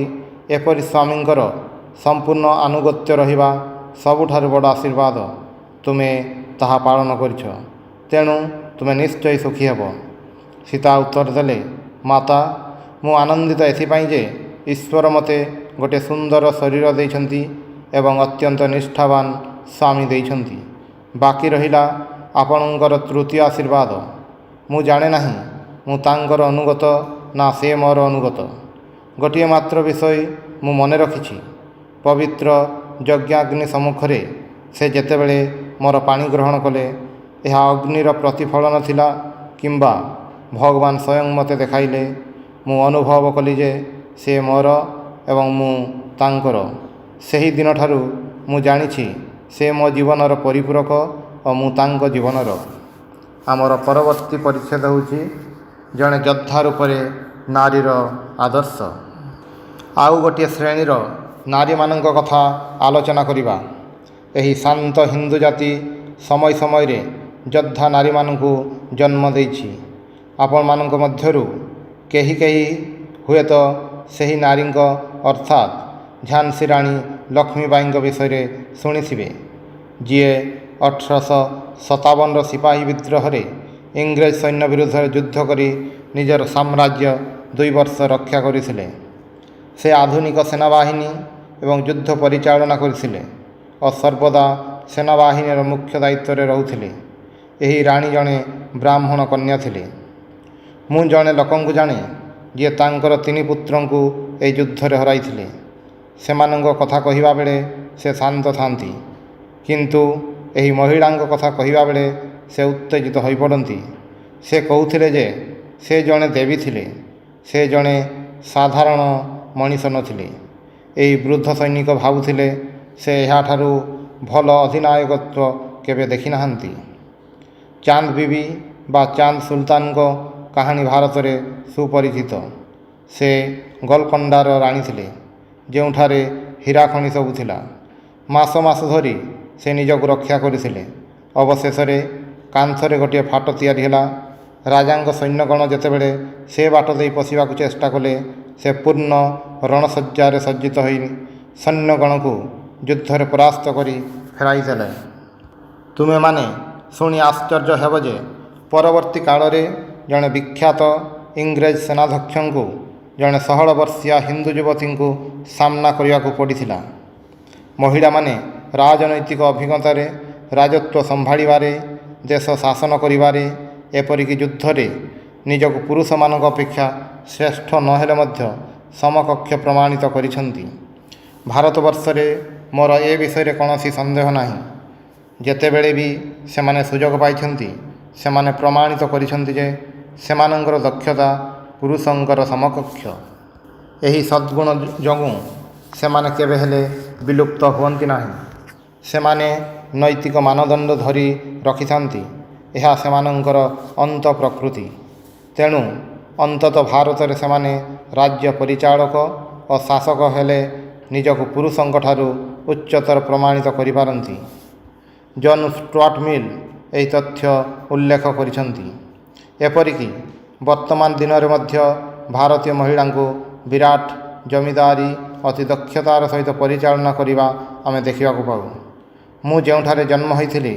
ଏପରି ସ୍ୱାମୀଙ୍କର ସମ୍ପୂର୍ଣ୍ଣ ଆନୁଗତ୍ୟ ରହିବା ସବୁଠାରୁ ବଡ଼ ଆଶୀର୍ବାଦ ତୁମେ ତାହା ପାଳନ କରିଛ, ତେଣୁ ତୁମେ ନିଶ୍ଚୟ ସୁଖୀ ହେବ। ସୀତା ଉତ୍ତର ଦେଲେ, ମାତା, ମୁଁ ଆନନ୍ଦିତ ଏଥିପାଇଁ ଯେ ଈଶ୍ୱର ମୋତେ ଗୋଟିଏ ସୁନ୍ଦର ଶରୀର ଦେଇଛନ୍ତି ଏବଂ ଅତ୍ୟନ୍ତ ନିଷ୍ଠାବାନ ସ୍ୱାମୀ ଦେଇଛନ୍ତି। ବାକି ରହିଲା ଆପଣଙ୍କର ତୃତୀୟ ଆଶୀର୍ବାଦ। ମୁଁ ଜାଣେ ନାହିଁ ମୁଁ ତାଙ୍କର ଅନୁଗତ ନା ସେ ମୋର ଅନୁଗତ। ଗୋଟିଏ ମାତ୍ର ବିଷୟ ମୁଁ ମନେ ରଖିଛି, ପବିତ୍ର ଯଜ୍ଞାଗ୍ନି ସମ୍ମୁଖରେ ସେ ଯେତେବେଳେ ମୋର ପାଣି ଗ୍ରହଣ କଲେ, ଏହା ଅଗ୍ନିର ପ୍ରତିଫଳନ ଥିଲା କିମ୍ବା ଭଗବାନ ସ୍ୱୟଂ ମୋତେ ଦେଖାଇଲେ, ମୁଁ ଅନୁଭବ କଲି ଯେ ସେ ମୋର ଏବଂ ମୁଁ ତାଙ୍କର। ସେହି ଦିନଠାରୁ ମୁଁ ଜାଣିଛି ସେ ମୋ ଜୀବନର ପରିପୂରକ ଓ ମୁଁ ତାଙ୍କ ଜୀବନର। ଆମର ପରବର୍ତ୍ତୀ ପରିଚ୍ଛେଦ ହେଉଛି ଜଣେ ଯୋଦ୍ଧା ରୂପରେ ନାରୀର ଆଦର୍ଶ। ଆଉ ଗୋଟିଏ ଶ୍ରେଣୀର ନାରୀମାନଙ୍କ କଥା ଆଲୋଚନା କରିବା। ଏହି ଶାନ୍ତ ହିନ୍ଦୁ ଜାତି ସମୟ ସମୟରେ ଯୋଦ୍ଧା ନାରୀମାନଙ୍କୁ ଜନ୍ମ ଦେଇଛି। ଆପଣମାନଙ୍କ ମଧ୍ୟରୁ କେହି କେହି ହୁଏତ ସେହି ନାରୀଙ୍କ ଅର୍ଥାତ୍ ଝାନ୍ସୀ ରାଣୀ ଲକ୍ଷ୍ମୀବାଈଙ୍କ ବିଷୟରେ ଶୁଣିଥିବେ, ଯିଏ 1857ର ସିପାହୀ ବିଦ୍ରୋହରେ ଇଂରେଜ ସୈନ୍ୟ ବିରୁଦ୍ଧରେ ଯୁଦ୍ଧ କରି ନିଜର ସାମ୍ରାଜ୍ୟ 2 ବର୍ଷ ରକ୍ଷା କରିଥିଲେ। ସେ ଆଧୁନିକ ସେନାବାହିନୀ ଏବଂ ଯୁଦ୍ଧ ପରିଚାଳନା କରିଥିଲେ ଓ ସର୍ବଦା ସେନାବାହିନୀର ମୁଖ୍ୟ ଦାୟିତ୍ୱରେ ରହୁଥିଲେ। ଏହି ରାଣୀ ଜଣେ ବ୍ରାହ୍ମଣ କନ୍ୟା ଥିଲେ। ମୁଁ ଜଣେ ଲୋକଙ୍କୁ ଜାଣେ ଯିଏ ତାଙ୍କର 3 ପୁତ୍ରଙ୍କୁ ଏହି ଯୁଦ୍ଧରେ ହରାଇଥିଲେ। ସେମାନଙ୍କ କଥା କହିବା ବେଳେ ସେ ଶାନ୍ତ ଥାନ୍ତି, କିନ୍ତୁ ଏହି ମହିଳାଙ୍କ କଥା କହିବା ବେଳେ ସେ ଉତ୍ତେଜିତ ହୋଇପଡ଼ନ୍ତି। ସେ କହୁଥିଲେ ଯେ ସେ ଜଣେ ଦେବୀ ଥିଲେ, ସେ ଜଣେ ସାଧାରଣ ମଣିଷ ନଥିଲେ। ଏହି ବୃଦ୍ଧ ସୈନିକ ଭାବୁଥିଲେ ସେ ଏହାଠାରୁ ଭଲ ଅଧିନାୟକତ୍ୱ କେବେ ଦେଖିନାହାନ୍ତି। ଚାନ୍ଦ ବିବି ବା ଚାନ୍ଦ ସୁଲତାନଙ୍କ କାହାଣୀ ଭାରତରେ ସୁପରିଚିତ। ସେ ଗୋଲକଣ୍ଡାର ରାଣୀ ଥିଲେ, ଯେଉଁଠାରେ ହୀରା ଖଣି ସବୁ ଥିଲା। ମାସ ମାସ ଧରି ସେ ନିଜକୁ ରକ୍ଷା କରିଥିଲେ। ଅବଶେଷରେ କାନ୍ଥରେ ଗୋଟିଏ ଫାଟ ତିଆରି ହେଲା। ରାଜାଙ୍କ ସୈନ୍ୟଗଣ ଯେତେବେଳେ ସେ ବାଟ ଦେଇ ପଶିବାକୁ ଚେଷ୍ଟା କଲେ, ସେ ପୂର୍ଣ୍ଣ ରଣସଜ୍ଜାରେ ସଜ୍ଜିତ ହୋଇ ସୈନ୍ୟଗଣକୁ ଯୁଦ୍ଧରେ ପରାସ୍ତ କରି ଫେରାଇଦେଲେ। ତୁମେମାନେ ଶୁଣି ଆଶ୍ଚର୍ଯ୍ୟ ହେବ ଯେ ପରବର୍ତ୍ତୀ କାଳରେ ଜଣେ ବିଖ୍ୟାତ ଇଂରେଜ ସେନାଧ୍ୟକ୍ଷଙ୍କୁ ଜଣେ 16 ବର୍ଷୀୟା ହିନ୍ଦୁ ଯୁବତୀଙ୍କୁ ସାମ୍ନା କରିବାକୁ ପଡ଼ିଥିଲା। ମହିଳାମାନେ ରାଜନୈତିକ ଅଭିଜ୍ଞତାରେ, ରାଜତ୍ୱ ସମ୍ଭାଳିବାରେ, ଦେଶ ଶାସନ କରିବାରେ, ଏପରିକି ଯୁଦ୍ଧରେ ନିଜକୁ ପୁରୁଷମାନଙ୍କ ଅପେକ୍ଷା ଶ୍ରେଷ୍ଠ ନହେଲେ ମଧ୍ୟ ସମକକ୍ଷ ପ୍ରମାଣିତ କରିଛନ୍ତି। ଭାରତବର୍ଷରେ ମୋର ଏ ବିଷୟରେ କୌଣସି ସନ୍ଦେହ ନାହିଁ। ଯେତେବେଳେ ବି ସେମାନେ ସୁଯୋଗ ପାଇଛନ୍ତି, ସେମାନେ ପ୍ରମାଣିତ କରିଛନ୍ତି ଯେ ସେମାନଙ୍କର ଦକ୍ଷତା ପୁରୁଷଙ୍କର ସମକକ୍ଷ। ଏହି ସଦ୍ଗୁଣ ଯୋଗୁଁ ସେମାନେ କେବେ ହେଲେ ବିଲୁପ୍ତ ହୁଅନ୍ତି ନାହିଁ। ସେମାନେ ନୈତିକ ମାନଦଣ୍ଡ ଧରି ରଖିଥାନ୍ତି। ଏହା ସେମାନଙ୍କର ଅନ୍ତ ପ୍ରକୃତି। ତେଣୁ ଅନ୍ତତଃ ଭାରତରେ ସେମାନେ ରାଜ୍ୟ ପରିଚାଳକ ଓ ଶାସକ ହେଲେ ନିଜକୁ ପୁରୁଷଙ୍କଠାରୁ ଉଚ୍ଚତର ପ୍ରମାଣିତ କରିପାରନ୍ତି। ଜନ୍ ଷ୍ଟୁଆର୍ଟ ମିଲ୍ ଏହି ତଥ୍ୟ ଉଲ୍ଲେଖ କରିଛନ୍ତି। ଏପରିକି ବର୍ତ୍ତମାନ ଦିନରେ ମଧ୍ୟ ଭାରତୀୟ ମହିଳାଙ୍କୁ ବିରାଟ ଜମିଦାରୀ ଅତି ଦକ୍ଷତାର ସହିତ ପରିଚାଳନା କରିବା ଆମେ ଦେଖିବାକୁ ପାଉ। ମୁଁ ଯେଉଁଠାରେ ଜନ୍ମ ହୋଇଥିଲି,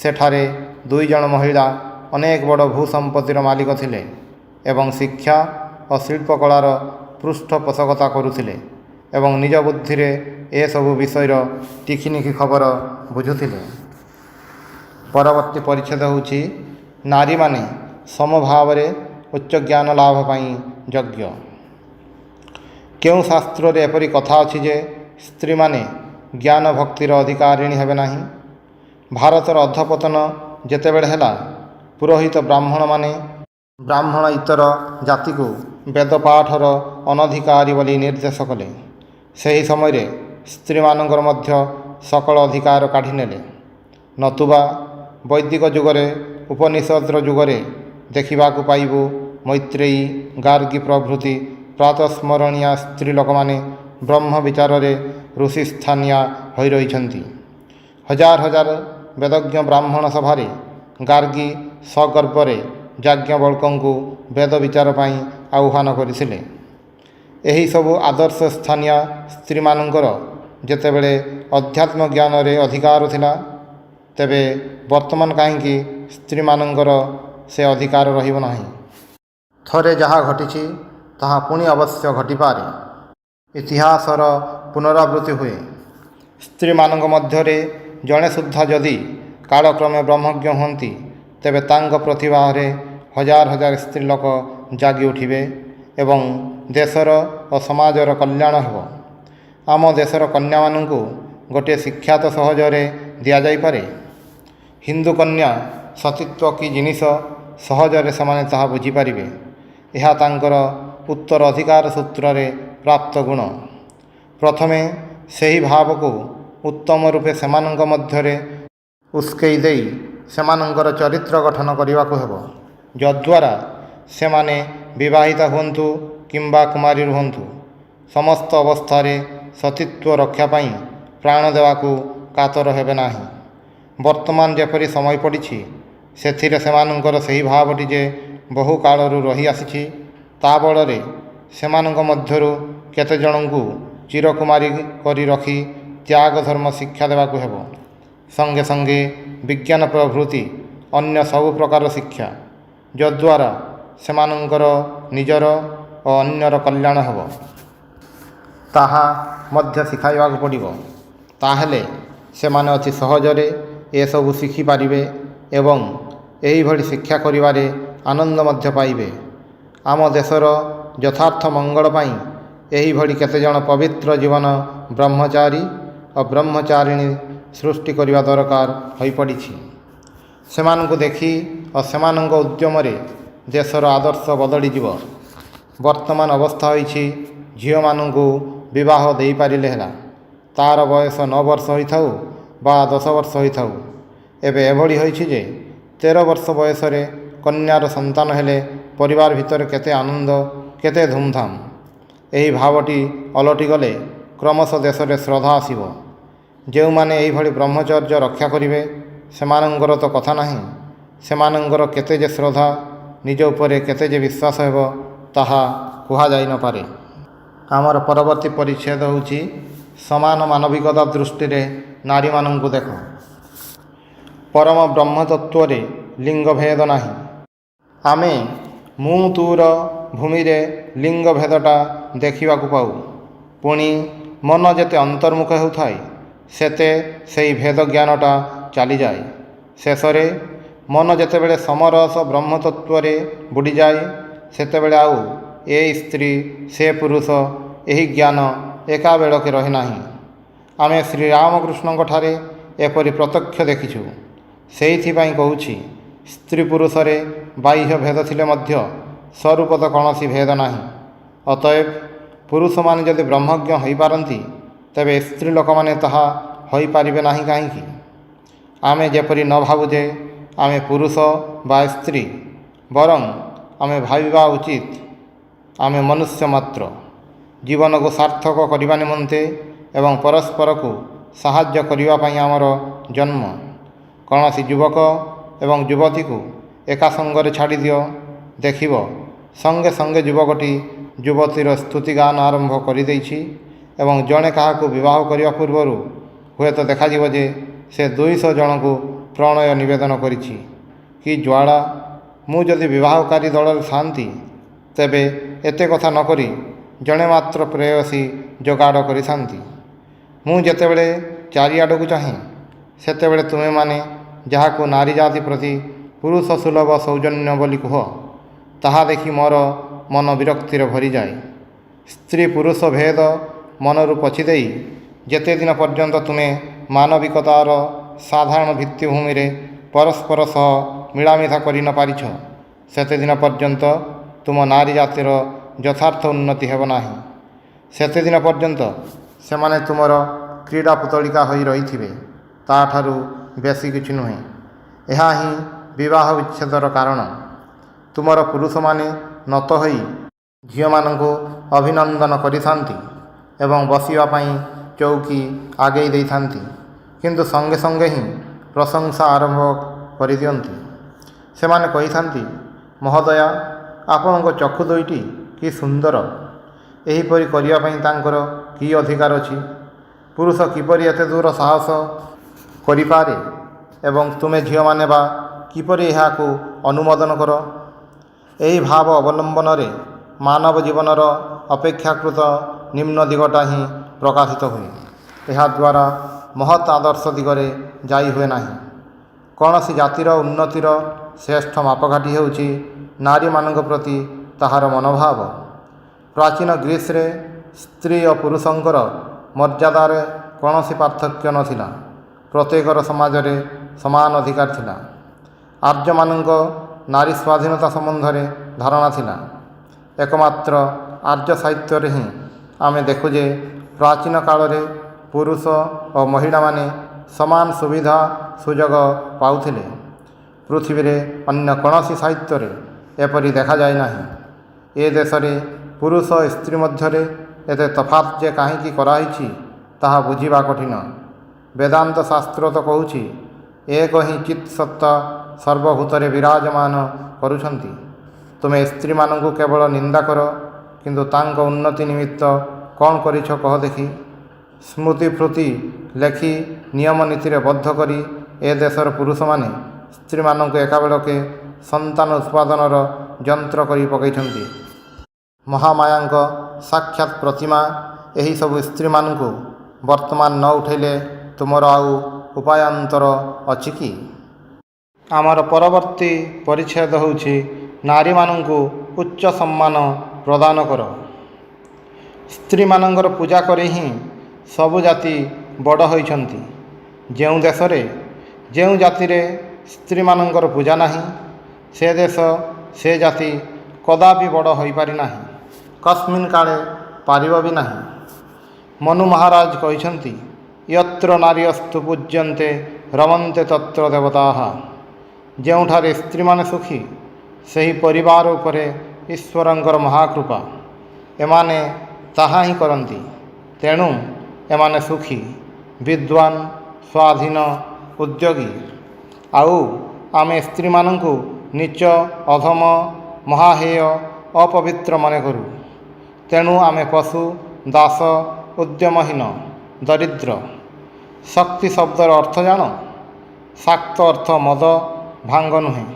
ସେଠାରେ 2 ଜଣ ମହିଳା ଅନେକ ବଡ଼ ଭୂସମ୍ପତ୍ତିର ମାଲିକ ଥିଲେ ଏବଂ ଶିକ୍ଷା ଓ ଶିଳ୍ପକଳାର ପୃଷ୍ଠପୋଷକତା କରୁଥିଲେ ଏବଂ ନିଜ ବୁଦ୍ଧିରେ ଏସବୁ ବିଷୟର ଟିକିନିଖି ଖବର ବୁଝୁଥିଲେ। ପରବର୍ତ୍ତୀ ପରିଚ୍ଛେଦ ହେଉଛି ନାରୀମାନେ ସମଭାବରେ ଉଚ୍ଚ ଜ୍ଞାନ ଲାଭ ପାଇଁ ଯୋଗ୍ୟ। କେଉଁ ଶାସ୍ତ୍ରରେ ଏପରି କଥା ଅଛି ଯେ ସ୍ତ୍ରୀମାନେ ଜ୍ଞାନ ଭକ୍ତିର ଅଧିକାରିଣୀ ହେବେ ନାହିଁ? ଭାରତର ଅଧପତନ ଯେତେବେଳେ ହେଲା, ପୁରୋହିତ ବ୍ରାହ୍ମଣମାନେ ବ୍ରାହ୍ମଣ ଇତର ଜାତିକୁ ବେଦପାଠର ଅନଧିକାରୀ ବୋଲି ନିର୍ଦ୍ଦେଶ କଲେ। ସେହି ସମୟରେ ସ୍ତ୍ରୀମାନଙ୍କର ମଧ୍ୟ ସକଳ ଅଧିକାର କାଢ଼ି ନେଲେ। ନତୁବା ବୈଦିକ ଯୁଗରେ, ଉପନିଷଦର ଯୁଗରେ ଦେଖିବାକୁ ପାଇବୁ ମୈତ୍ରେୟୀ, ଗାର୍ଗୀ ପ୍ରଭୃତି ପ୍ରାତଃସ୍ମରଣୀୟା ସ୍ତ୍ରୀ ଲୋକମାନେ ବ୍ରହ୍ମ ବିଚାରରେ ଋଷିସ୍ଥାନୀୟା ହୋଇ ରହିଛନ୍ତି। ହଜାର ହଜାର ବେଦଜ୍ଞ ବ୍ରାହ୍ମଣ ସଭାରେ ଗାର୍ଗୀ ସଗର୍ବରେ ଯାଜ୍ଞବଲ୍କ୍ୟଙ୍କୁ ବେଦ ବିଚାର ପାଇଁ ଆହ୍ୱାନ କରିଥିଲେ। ଏହିସବୁ ଆଦର୍ଶ ସ୍ଥାନୀୟ ସ୍ତ୍ରୀମାନଙ୍କର ଯେତେବେଳେ ଅଧ୍ୟାତ୍ମ ଜ୍ଞାନରେ ଅଧିକାର ଥିଲା, ତେବେ ବର୍ତ୍ତମାନ କାହିଁକି ସ୍ତ୍ରୀମାନଙ୍କର ସେ ଅଧିକାର ରହିବ ନାହିଁ? ଥରେ ଯାହା ଘଟିଛି ତାହା ପୁଣି ଅବଶ୍ୟ ଘଟିପାରେ। ଇତିହାସର ପୁନରାବୃତ୍ତି ହୁଏ। ସ୍ତ୍ରୀମାନଙ୍କ ମଧ୍ୟରେ ଜଣେ ସୁଦ୍ଧା ଯଦି କାଳକ୍ରମେ ବ୍ରହ୍ମଜ୍ଞ ହୁଅନ୍ତି, ତେବେ ତାଙ୍କ ପ୍ରତିଭାରେ ହଜାର ହଜାର ସ୍ତ୍ରୀ ଲୋକ ଜାଗି ଉଠିବେ ଏବଂ ଦେଶର ଓ ସମାଜର କଲ୍ୟାଣ ହେବ। ଆମ ଦେଶର କନ୍ୟାମାନଙ୍କୁ ଗୋଟିଏ ଶିକ୍ଷା ତ ସହଜରେ ଦିଆଯାଇପାରେ। ହିନ୍ଦୁ କନ୍ୟା ସତୀତ୍ୱ କି ଜିନିଷ ସହଜରେ ସେମାନେ ତାହା ବୁଝିପାରିବେ। ଏହା ତାଙ୍କର ଉତ୍ତର ଅଧିକାର ସୂତ୍ରରେ ପ୍ରାପ୍ତ ଗୁଣ। ପ୍ରଥମେ ସେହି ଭାବକୁ ଉତ୍ତମ ରୂପେ ସେମାନଙ୍କ ମଧ୍ୟରେ ଉସ୍କେଇ ଦେଇ ସେମାନଙ୍କର ଚରିତ୍ର ଗଠନ କରିବାକୁ ହେବ, ଯଦ୍ୱାରା ସେମାନେ ବିବାହିତା ହୁଅନ୍ତୁ କିମ୍ବା କୁମାରୀ ରୁହନ୍ତୁ, ସମସ୍ତ ଅବସ୍ଥାରେ ସତୀତ୍ୱ ରକ୍ଷା ପାଇଁ ପ୍ରାଣ ଦେବାକୁ କାତର ହେବେ ନାହିଁ। ବର୍ତ୍ତମାନ ଯେପରି ସମୟ ପଡ଼ିଛି, ସେଥିରେ ସେମାନଙ୍କର ସେହି ଭାବଟି ଯେ ବହୁ କାଳରୁ ରହିଆସିଛି, ତା ବଳରେ ସେମାନଙ୍କ ମଧ୍ୟରୁ କେତେଜଣଙ୍କୁ ଚିରକୁମାରୀ କରି ରଖି ତ୍ୟାଗ ଧର୍ମ ଶିକ୍ଷା ଦେବାକୁ ହେବ। ସଙ୍ଗେ ସଙ୍ଗେ ବିଜ୍ଞାନ ପ୍ରଭୃତି ଅନ୍ୟ ସବୁ ପ୍ରକାର ଶିକ୍ଷା, ଯଦ୍ୱାରା ସେମାନଙ୍କର ନିଜର ଓ ଅନ୍ୟର କଲ୍ୟାଣ ହେବ, ତାହା ମଧ୍ୟ ଶିଖାଇବାକୁ ପଡ଼ିବ। ତାହେଲେ ସେମାନେ ଅତି ସହଜରେ ଏସବୁ ଶିଖିପାରିବେ ଏବଂ ଏହିଭଳି ଶିକ୍ଷା କରିବାରେ ଆନନ୍ଦ ମଧ୍ୟ ପାଇବେ। ଆମ ଦେଶର ଯଥାର୍ଥ ମଙ୍ଗଳ ପାଇଁ ଏହିଭଳି କେତେଜଣ ପବିତ୍ର ଜୀବନ ବ୍ରହ୍ମଚାରୀ ଓ ବ୍ରହ୍ମଚାରିଣୀ ସୃଷ୍ଟି କରିବା ଦରକାର ହୋଇପଡ଼ିଛି। ସେମାନଙ୍କୁ ଦେଖି ଓ ସେମାନଙ୍କ ଉଦ୍ୟମରେ ଦେଶର ଆଦର୍ଶ ବଦଳିଯିବ। ବର୍ତ୍ତମାନ ଅବସ୍ଥା ହୋଇଛି, ଝିଅମାନଙ୍କୁ ବିବାହ ଦେଇପାରିଲେ ହେଲା, ତା'ର ବୟସ 9 ବର୍ଷ ହୋଇଥାଉ ବା 10 ବର୍ଷ ହୋଇଥାଉ। ଏବେ ଏଭଳି ହୋଇଛି ଯେ 13 ବର୍ଷ ବୟସରେ କନ୍ୟାର ସନ୍ତାନ ହେଲେ ପରିବାର ଭିତରେ କେତେ ଆନନ୍ଦ, କେତେ ଧୁମଧାମ। ଏହି ଭାବଟି ଓଲଟିଗଲେ କ୍ରମଶଃ ଦେଶରେ ଶ୍ରଦ୍ଧା ଆସିବ। ଯେଉଁମାନେ ଏହିଭଳି ବ୍ରହ୍ମଚର୍ଯ୍ୟ ରକ୍ଷା କରିବେ, ସେମାନଙ୍କର ତ କଥା ନାହିଁ। ସେମାନଙ୍କର କେତେ ଯେ ଶ୍ରଦ୍ଧା, ନିଜ ଉପରେ କେତେ ଯେ ବିଶ୍ୱାସ ହେବ, ତାହା କୁହାଯାଇ ନପାରେ। ଆମର ପରବର୍ତ୍ତୀ ପରିଚ୍ଛେଦ ହେଉଛି ସମାନ ମାନବିକତା ଦୃଷ୍ଟିରେ ନାରୀମାନଙ୍କୁ ଦେଖ। ପରମ ବ୍ରହ୍ମତତ୍ତ୍ୱରେ ଲିଙ୍ଗଭେଦ ନାହିଁ। ଆମେ ମୁଁ ତୂର ଭୂମିରେ ଲିଙ୍ଗଭେଦଟା ଦେଖିବାକୁ ପାଉ। ପୁଣି ମନ ଯେତେ ଅନ୍ତର୍ମୁଖ ହେଉଥାଏ, ସେତେ ସେହି ଭେଦ ଜ୍ଞାନଟା ଚାଲିଯାଏ। ଶେଷରେ ମନ ଯେତେବେଳେ ସମରସ ବ୍ରହ୍ମତତ୍ତ୍ୱରେ ବୁଡ଼ିଯାଏ, ସେତେବେଳେ ଆଉ ଏ ସ୍ତ୍ରୀ ସେ ପୁରୁଷ ଏହି ଜ୍ଞାନ ଏକାବେଳକେ ରହେ ନାହିଁ। ଆମେ ଶ୍ରୀରାମକୃଷ୍ଣଙ୍କଠାରେ ଏପରି ପ୍ରତ୍ୟକ୍ଷ ଦେଖିଛୁ। ସେଇଥିପାଇଁ କହୁଛି, ସ୍ତ୍ରୀ ପୁରୁଷରେ ବାହ୍ୟ ଭେଦ ଥିଲେ ମଧ୍ୟ ସ୍ୱରୂପତ କୌଣସି ଭେଦ ନାହିଁ। ଅତଏବ ପୁରୁଷମାନେ ଯଦି ବ୍ରହ୍ମଜ୍ଞ ହୋଇପାରନ୍ତି, ତେବେ ସ୍ତ୍ରୀ ଲୋକମାନେ ତାହା ହୋଇପାରିବେ ନାହିଁ କାହିଁକି? ଆମେ ଯେପରି ନ ଭାବୁ ଯେ ଆମେ ପୁରୁଷ ବା ସ୍ତ୍ରୀ, ବରଂ ଆମେ ଭାବିବା ଉଚିତ ଆମେ ମନୁଷ୍ୟ ମାତ୍ର। ଜୀବନକୁ ସାର୍ଥକ କରିବା ନିମନ୍ତେ ଏବଂ ପରସ୍ପରକୁ ସାହାଯ୍ୟ କରିବା ପାଇଁ ଆମର ଜନ୍ମ। କୌଣସି ଯୁବକ ଏବଂ ଯୁବତୀକୁ ଏକା ସଙ୍ଗରେ ଛାଡ଼ିଦିଅ, ଦେଖିବ ସଙ୍ଗେ ସଙ୍ଗେ ଯୁବକଟି ଯୁବତୀର ସ୍ତୁତିଗାନ ଆରମ୍ଭ କରିଦେଇଛି ଏବଂ ଜଣେ କାହାକୁ ବିବାହ କରିବା ପୂର୍ବରୁ ହୁଏତ ଦେଖାଯିବ ଯେ ସେ 200 ଜଣଙ୍କୁ ପ୍ରଣୟ ନିବେଦନ କରିଛି। କି ଜ୍ୱାଳା! ମୁଁ ଯଦି ବିବାହକାରୀ ଦଳରେ ଥାଆନ୍ତି, ତେବେ ଏତେ କଥା ନ କରି ଜଣେ ମାତ୍ର ପ୍ରେୟସୀ ଯୋଗାଡ଼ କରିଥାନ୍ତି। ମୁଁ ଯେତେବେଳେ ଚାରିଆଡ଼କୁ ଚାହେଁ, ସେତେବେଳେ ତୁମେମାନେ ଯାହାକୁ ନାରୀ ଜାତି ପ୍ରତି ପୁରୁଷ ସୁଲଭ ସୌଜନ୍ୟ ବୋଲି କୁହ, ତାହା ଦେଖି ମୋର ମନ ବିରକ୍ତିରେ ଭରିଯାଏ। ସ୍ତ୍ରୀ ପୁରୁଷ ଭେଦ ମନରୁ ପୋଛିଦେଇ ଯେତେଦିନ ପର୍ଯ୍ୟନ୍ତ ତୁମେ ମାନବିକତାର ସାଧାରଣ ଭିତ୍ତିଭୂମିରେ ପରସ୍ପର ସହ ମିଳାମିଶା କରି ନ ପାରିଛ, ସେତେଦିନ ପର୍ଯ୍ୟନ୍ତ ତୁମ ନାରୀ ଜାତିର ଯଥାର୍ଥ ଉନ୍ନତି ହେବ ନାହିଁ। ସେତେଦିନ ପର୍ଯ୍ୟନ୍ତ ସେମାନେ ତୁମର କ୍ରୀଡ଼ା ପୁତଳିକା ହୋଇ ରହିଥିବେ, ତାଠାରୁ ବେଶୀ କିଛି ନୁହେଁ। ଏହା ହିଁ ବିବାହ ବିଚ୍ଛେଦର କାରଣ। ତୁମର ପୁରୁଷମାନେ ନତ ହୋଇ ଝିଅମାନଙ୍କୁ ଅଭିନନ୍ଦନ କରିଥାନ୍ତି ଏବଂ ବସିବା ପାଇଁ ଚୌକି ଆଗେଇ ଦେଇଥାନ୍ତି, କିନ୍ତୁ ସଙ୍ଗେ ସଙ୍ଗେ ହିଁ ପ୍ରଶଂସା ଆରମ୍ଭ କରିଦିଅନ୍ତି। ସେମାନେ କହିଥାନ୍ତି, ମହୋଦୟା, ଆପଣଙ୍କ ଚକ୍ଷୁ ଦୁଇଟି କି ସୁନ୍ଦର। ଏହିପରି କରିବା ପାଇଁ ତାଙ୍କର କି ଅଧିକାର ଅଛି? ପୁରୁଷ କିପରି ଏତେ ଦୂର ସାହସ କରିପାରେ ଏବଂ ତୁମେ ଝିଅମାନେ ବା କିପରି ଏହାକୁ ଅନୁମୋଦନ କର? ଏହି ଭାବ ଅବଲମ୍ବନରେ ମାନବ ଜୀବନର ଅପେକ୍ଷାକୃତ ନିମ୍ନ ଦିଗଟା ହିଁ ପ୍ରକାଶିତ ହୁଏ। ଏହାଦ୍ୱାରା ମହତ୍ ଆଦର୍ଶ ଦିଗରେ ଯାଇ ହୁଏ ନାହିଁ। କୌଣସି ଜାତିର ଉନ୍ନତିର ଶ୍ରେଷ୍ଠ ମାପକାଠି ହେଉଛି ନାରୀମାନଙ୍କ ପ୍ରତି ତାହାର ମନୋଭାବ। ପ୍ରାଚୀନ ଗ୍ରୀସରେ ସ୍ତ୍ରୀ ଓ ପୁରୁଷଙ୍କର ମର୍ଯ୍ୟାଦାରେ କୌଣସି ପାର୍ଥକ୍ୟ ନଥିଲା। ପ୍ରତ୍ୟେକର ସମାଜରେ ସମାନ ଅଧିକାର ଥିଲା। ଆର୍ଯ୍ୟମାନଙ୍କ ନାରୀ ସ୍ୱାଧୀନତା ସମ୍ବନ୍ଧରେ ଧାରଣା ଥିଲା। ଏକମାତ୍ର ଆର୍ଯ୍ୟ ସାହିତ୍ୟରେ ହିଁ ଆମେ ଦେଖୁ ଯେ ପ୍ରାଚୀନ କାଳରେ ପୁରୁଷ ଓ ମହିଳାମାନେ ସମାନ ସୁବିଧା ସୁଯୋଗ ପାଉଥିଲେ। ପୃଥିବୀରେ ଅନ୍ୟ କୌଣସି ସାହିତ୍ୟରେ ଏପରି ଦେଖାଯାଏ ନାହିଁ। ଏ ଦେଶରେ ପୁରୁଷ ଓ ସ୍ତ୍ରୀ ମଧ୍ୟରେ ଏତେ ତଫାତ୍ ଯେ କାହିଁକି କରାହୋଇଛି ତାହା ବୁଝିବା କଠିନ। ବେଦାନ୍ତ ଶାସ୍ତ୍ର ତ କହୁଛି, ଏକ ହିଁ ଚିତ୍ ସତ୍ତା ସର୍ବଭୂତରେ ବିରାଜମାନ କରୁଛନ୍ତି। ତୁମେ ସ୍ତ୍ରୀମାନଙ୍କୁ କେବଳ ନିନ୍ଦା କର, କିନ୍ତୁ ତାଙ୍କ ଉନ୍ନତି ନିମିତ୍ତ କ'ଣ କରିଛ କହ ଦେଖି? ସ୍ମୃତି ଫୃତି ଲେଖି ନିୟମ ନୀତିରେ ବଦ୍ଧ କରି ଏ ଦେଶର ପୁରୁଷମାନେ ସ୍ତ୍ରୀମାନଙ୍କୁ ଏକାବେଳକେ ସନ୍ତାନ ଉତ୍ପାଦନର ଯନ୍ତ୍ର କରି ପକାଇଛନ୍ତି। ମହାମାୟାଙ୍କ ସାକ୍ଷାତ୍ ପ୍ରତିମା ଏହିସବୁ ସ୍ତ୍ରୀମାନଙ୍କୁ ବର୍ତ୍ତମାନ ନ ଉଠାଇଲେ ତୁମର ଆଉ ଉପାୟାନ୍ତର ଅଛି କି? ଆମର ପରବର୍ତ୍ତୀ ପରିଚ୍ଛେଦ ହେଉଛି ନାରୀମାନଙ୍କୁ ଉଚ୍ଚ ସମ୍ମାନ ପ୍ରଦାନ କର। ସ୍ତ୍ରୀମାନଙ୍କର ପୂଜା କରି ହିଁ ସବୁ ଜାତି ବଡ଼ ହୋଇଛନ୍ତି। ଯେଉଁ ଦେଶରେ ଯେଉଁ ଜାତିରେ ସ୍ତ୍ରୀମାନଙ୍କର ପୂଜା ନାହିଁ, ସେ ଦେଶ ସେ ଜାତି କଦାପି ବଡ଼ ହୋଇପାରି ନାହିଁ। କସ୍ମିନ୍ କାଳେ ପାରିବ ବି ନାହିଁ। ମନୁ ମହାରାଜ କହିଛନ୍ତି, ୟତ୍ର ନାରୀୟସ୍ତୁ ପୂଜ୍ୟନ୍ତେ ରମନ୍ତେ ତତ୍ର ଦେବତାଃ। ଯେଉଁଠାରେ ସ୍ତ୍ରୀମାନେ ସୁଖୀ, ସେହି ପରିବାର ଉପରେ ଈଶ୍ୱରଙ୍କର ମହାକୃପା। ଏମାନେ ତାହା ହିଁ କରନ୍ତି। ତେଣୁ ଏମାନେ ସୁଖୀ, ବିଦ୍ୱାନ, ସ୍ୱାଧୀନ, ଉଦ୍ୟୋଗୀ। ଆଉ ଆମେ ସ୍ତ୍ରୀମାନଙ୍କୁ ନୀଚ, ଅଧମ, ମହାହେୟ, ଅପବିତ୍ର ମନେ କରୁ। ତେଣୁ ଆମେ ପଶୁ, ଦାସ, ଉଦ୍ୟମହୀନ, ଦରିଦ୍ର। ଶକ୍ତି ଶବ୍ଦର ଅର୍ଥ ଜାଣ? ଶାକ୍ତ ଅର୍ଥ ମଦ, ଭାଙ୍ଗ ନୁହେଁ।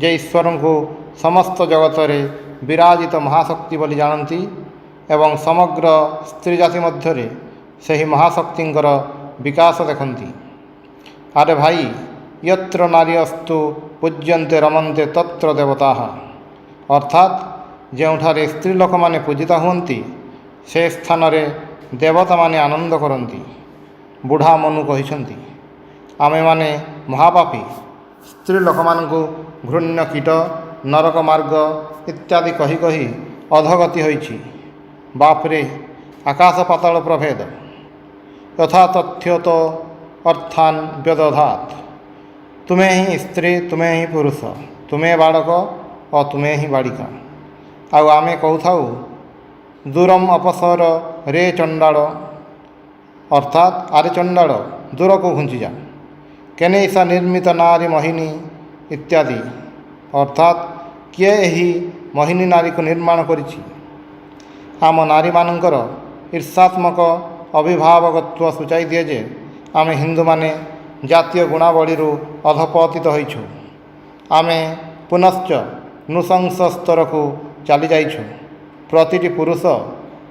ଯେ ଈଶ୍ୱରଙ୍କୁ ସମସ୍ତ ଜଗତରେ ବିରାଜିତ ମହାଶକ୍ତି ବୋଲି ଜାଣନ୍ତି ଏବଂ ସମଗ୍ର ସ୍ତ୍ରୀ ଜାତି ମଧ୍ୟରେ ସେହି ମହାଶକ୍ତିଙ୍କର ବିକାଶ ଦେଖନ୍ତି। ଆରେ ଭାଇ, ୟତ୍ର ନାରୀୟସ୍ତୁ ପୂଜ୍ୟନ୍ତେ ରମନ୍ତେ ତତ୍ର ଦେବତାଃ। ଅର୍ଥାତ୍ ଯେଉଁଠାରେ ସ୍ତ୍ରୀ ଲୋକମାନେ ପୂଜିତ ହୁଅନ୍ତି, ସେ ସ୍ଥାନରେ ଦେବତାମାନେ ଆନନ୍ଦ କରନ୍ତି। ବୁଢ଼ା ମନୁ କହିଛନ୍ତି, ଆମେମାନେ ମହାପାପୀ। ସ୍ତ୍ରୀ ଲୋକମାନଙ୍କୁ ଘୃଣ୍ୟ କୀଟ, ନରକ ମାର୍ଗ ଇତ୍ୟାଦି କହି କହି ଅଧୋଗତି ହୋଇଛି। ବାପରେ, ଆକାଶ ପାତାଳ ପ୍ରଭେଦ। ଯଥା ତଥ୍ୟତୋ ଅର୍ଥାନ୍ ବ୍ୟଦଧାତ୍। ତୁମେ ହିଁ ସ୍ତ୍ରୀ, ତୁମେ ହିଁ ପୁରୁଷ, ତୁମେ ବାଳକ ଓ ତୁମେ ହିଁ ବାଳିକା। ଆଉ ଆମେ କହୁଥାଉ, ଦୂରମ୍ ଅପସର ରେ ଚଣ୍ଡାଳ। ଅର୍ଥାତ୍ ଆରେ ଚଣ୍ଡାଳ, ଦୂରକୁ ଘୁଞ୍ଚିଯା। କେନୈଷା ନିର୍ମିତ ନାରୀ ମୋହିନୀ ଇତ୍ୟାଦି। ଅର୍ଥାତ୍ କିଏ ଏହି ମୋହିନୀ ନାରୀକୁ ନିର୍ମାଣ କରିଛି? ଆମ ନାରୀମାନଙ୍କର ଈର୍ଷାତ୍ମକ ଅଭିଭାବକତ୍ୱ ସୂଚାଇ ଦିଏ ଯେ ଆମେ ହିନ୍ଦୁମାନେ ଜାତୀୟ ଗୁଣାବଳୀରୁ ଅଧପତିତ ହୋଇଛୁ। ଆମେ ପୁନଶ୍ଚ ନୃଶଂସ ସ୍ତରକୁ ଚାଲିଯାଇଛୁ। ପ୍ରତିଟି ପୁରୁଷ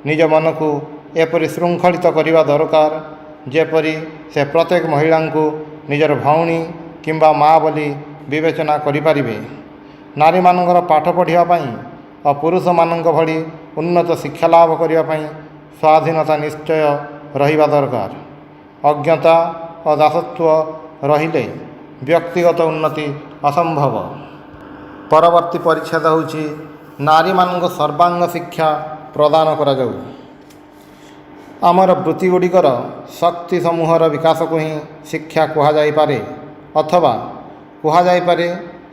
ନିଜ ମନକୁ ଏପରି ଶୃଙ୍ଖଳିତ କରିବା ଦରକାର ଯେପରି ସେ ପ୍ରତ୍ୟେକ ମହିଳାଙ୍କୁ ନିଜର ଭଉଣୀ କିମ୍ବା ମା ବୋଲି ବିବେଚନା କରିପାରିବେ। ନାରୀମାନଙ୍କର ପାଠ ପଢ଼ିବା ପାଇଁ ଓ ପୁରୁଷମାନଙ୍କ ଭଳି ଉନ୍ନତ ଶିକ୍ଷା ଲାଭ କରିବା ପାଇଁ ସ୍ୱାଧୀନତା ନିଶ୍ଚୟ ରହିବା ଦରକାର। ଅଜ୍ଞତା ଓ ଦାସତ୍ୱ ରହିଲେ ବ୍ୟକ୍ତିଗତ ଉନ୍ନତି ଅସମ୍ଭବ। ପରବର୍ତ୍ତୀ ପରିଚ୍ଛେଦ ହେଉଛି ନାରୀମାନଙ୍କୁ ସର୍ବାଙ୍ଗ ଶିକ୍ଷା ପ୍ରଦାନ କରାଯାଉ। ଆମର ବୃତ୍ତିଗୁଡ଼ିକର ଶକ୍ତି ସମୂହର ବିକାଶକୁ ହିଁ ଶିକ୍ଷା କୁହାଯାଇପାରେ, ଅଥବା କୁହାଯାଇପାରେ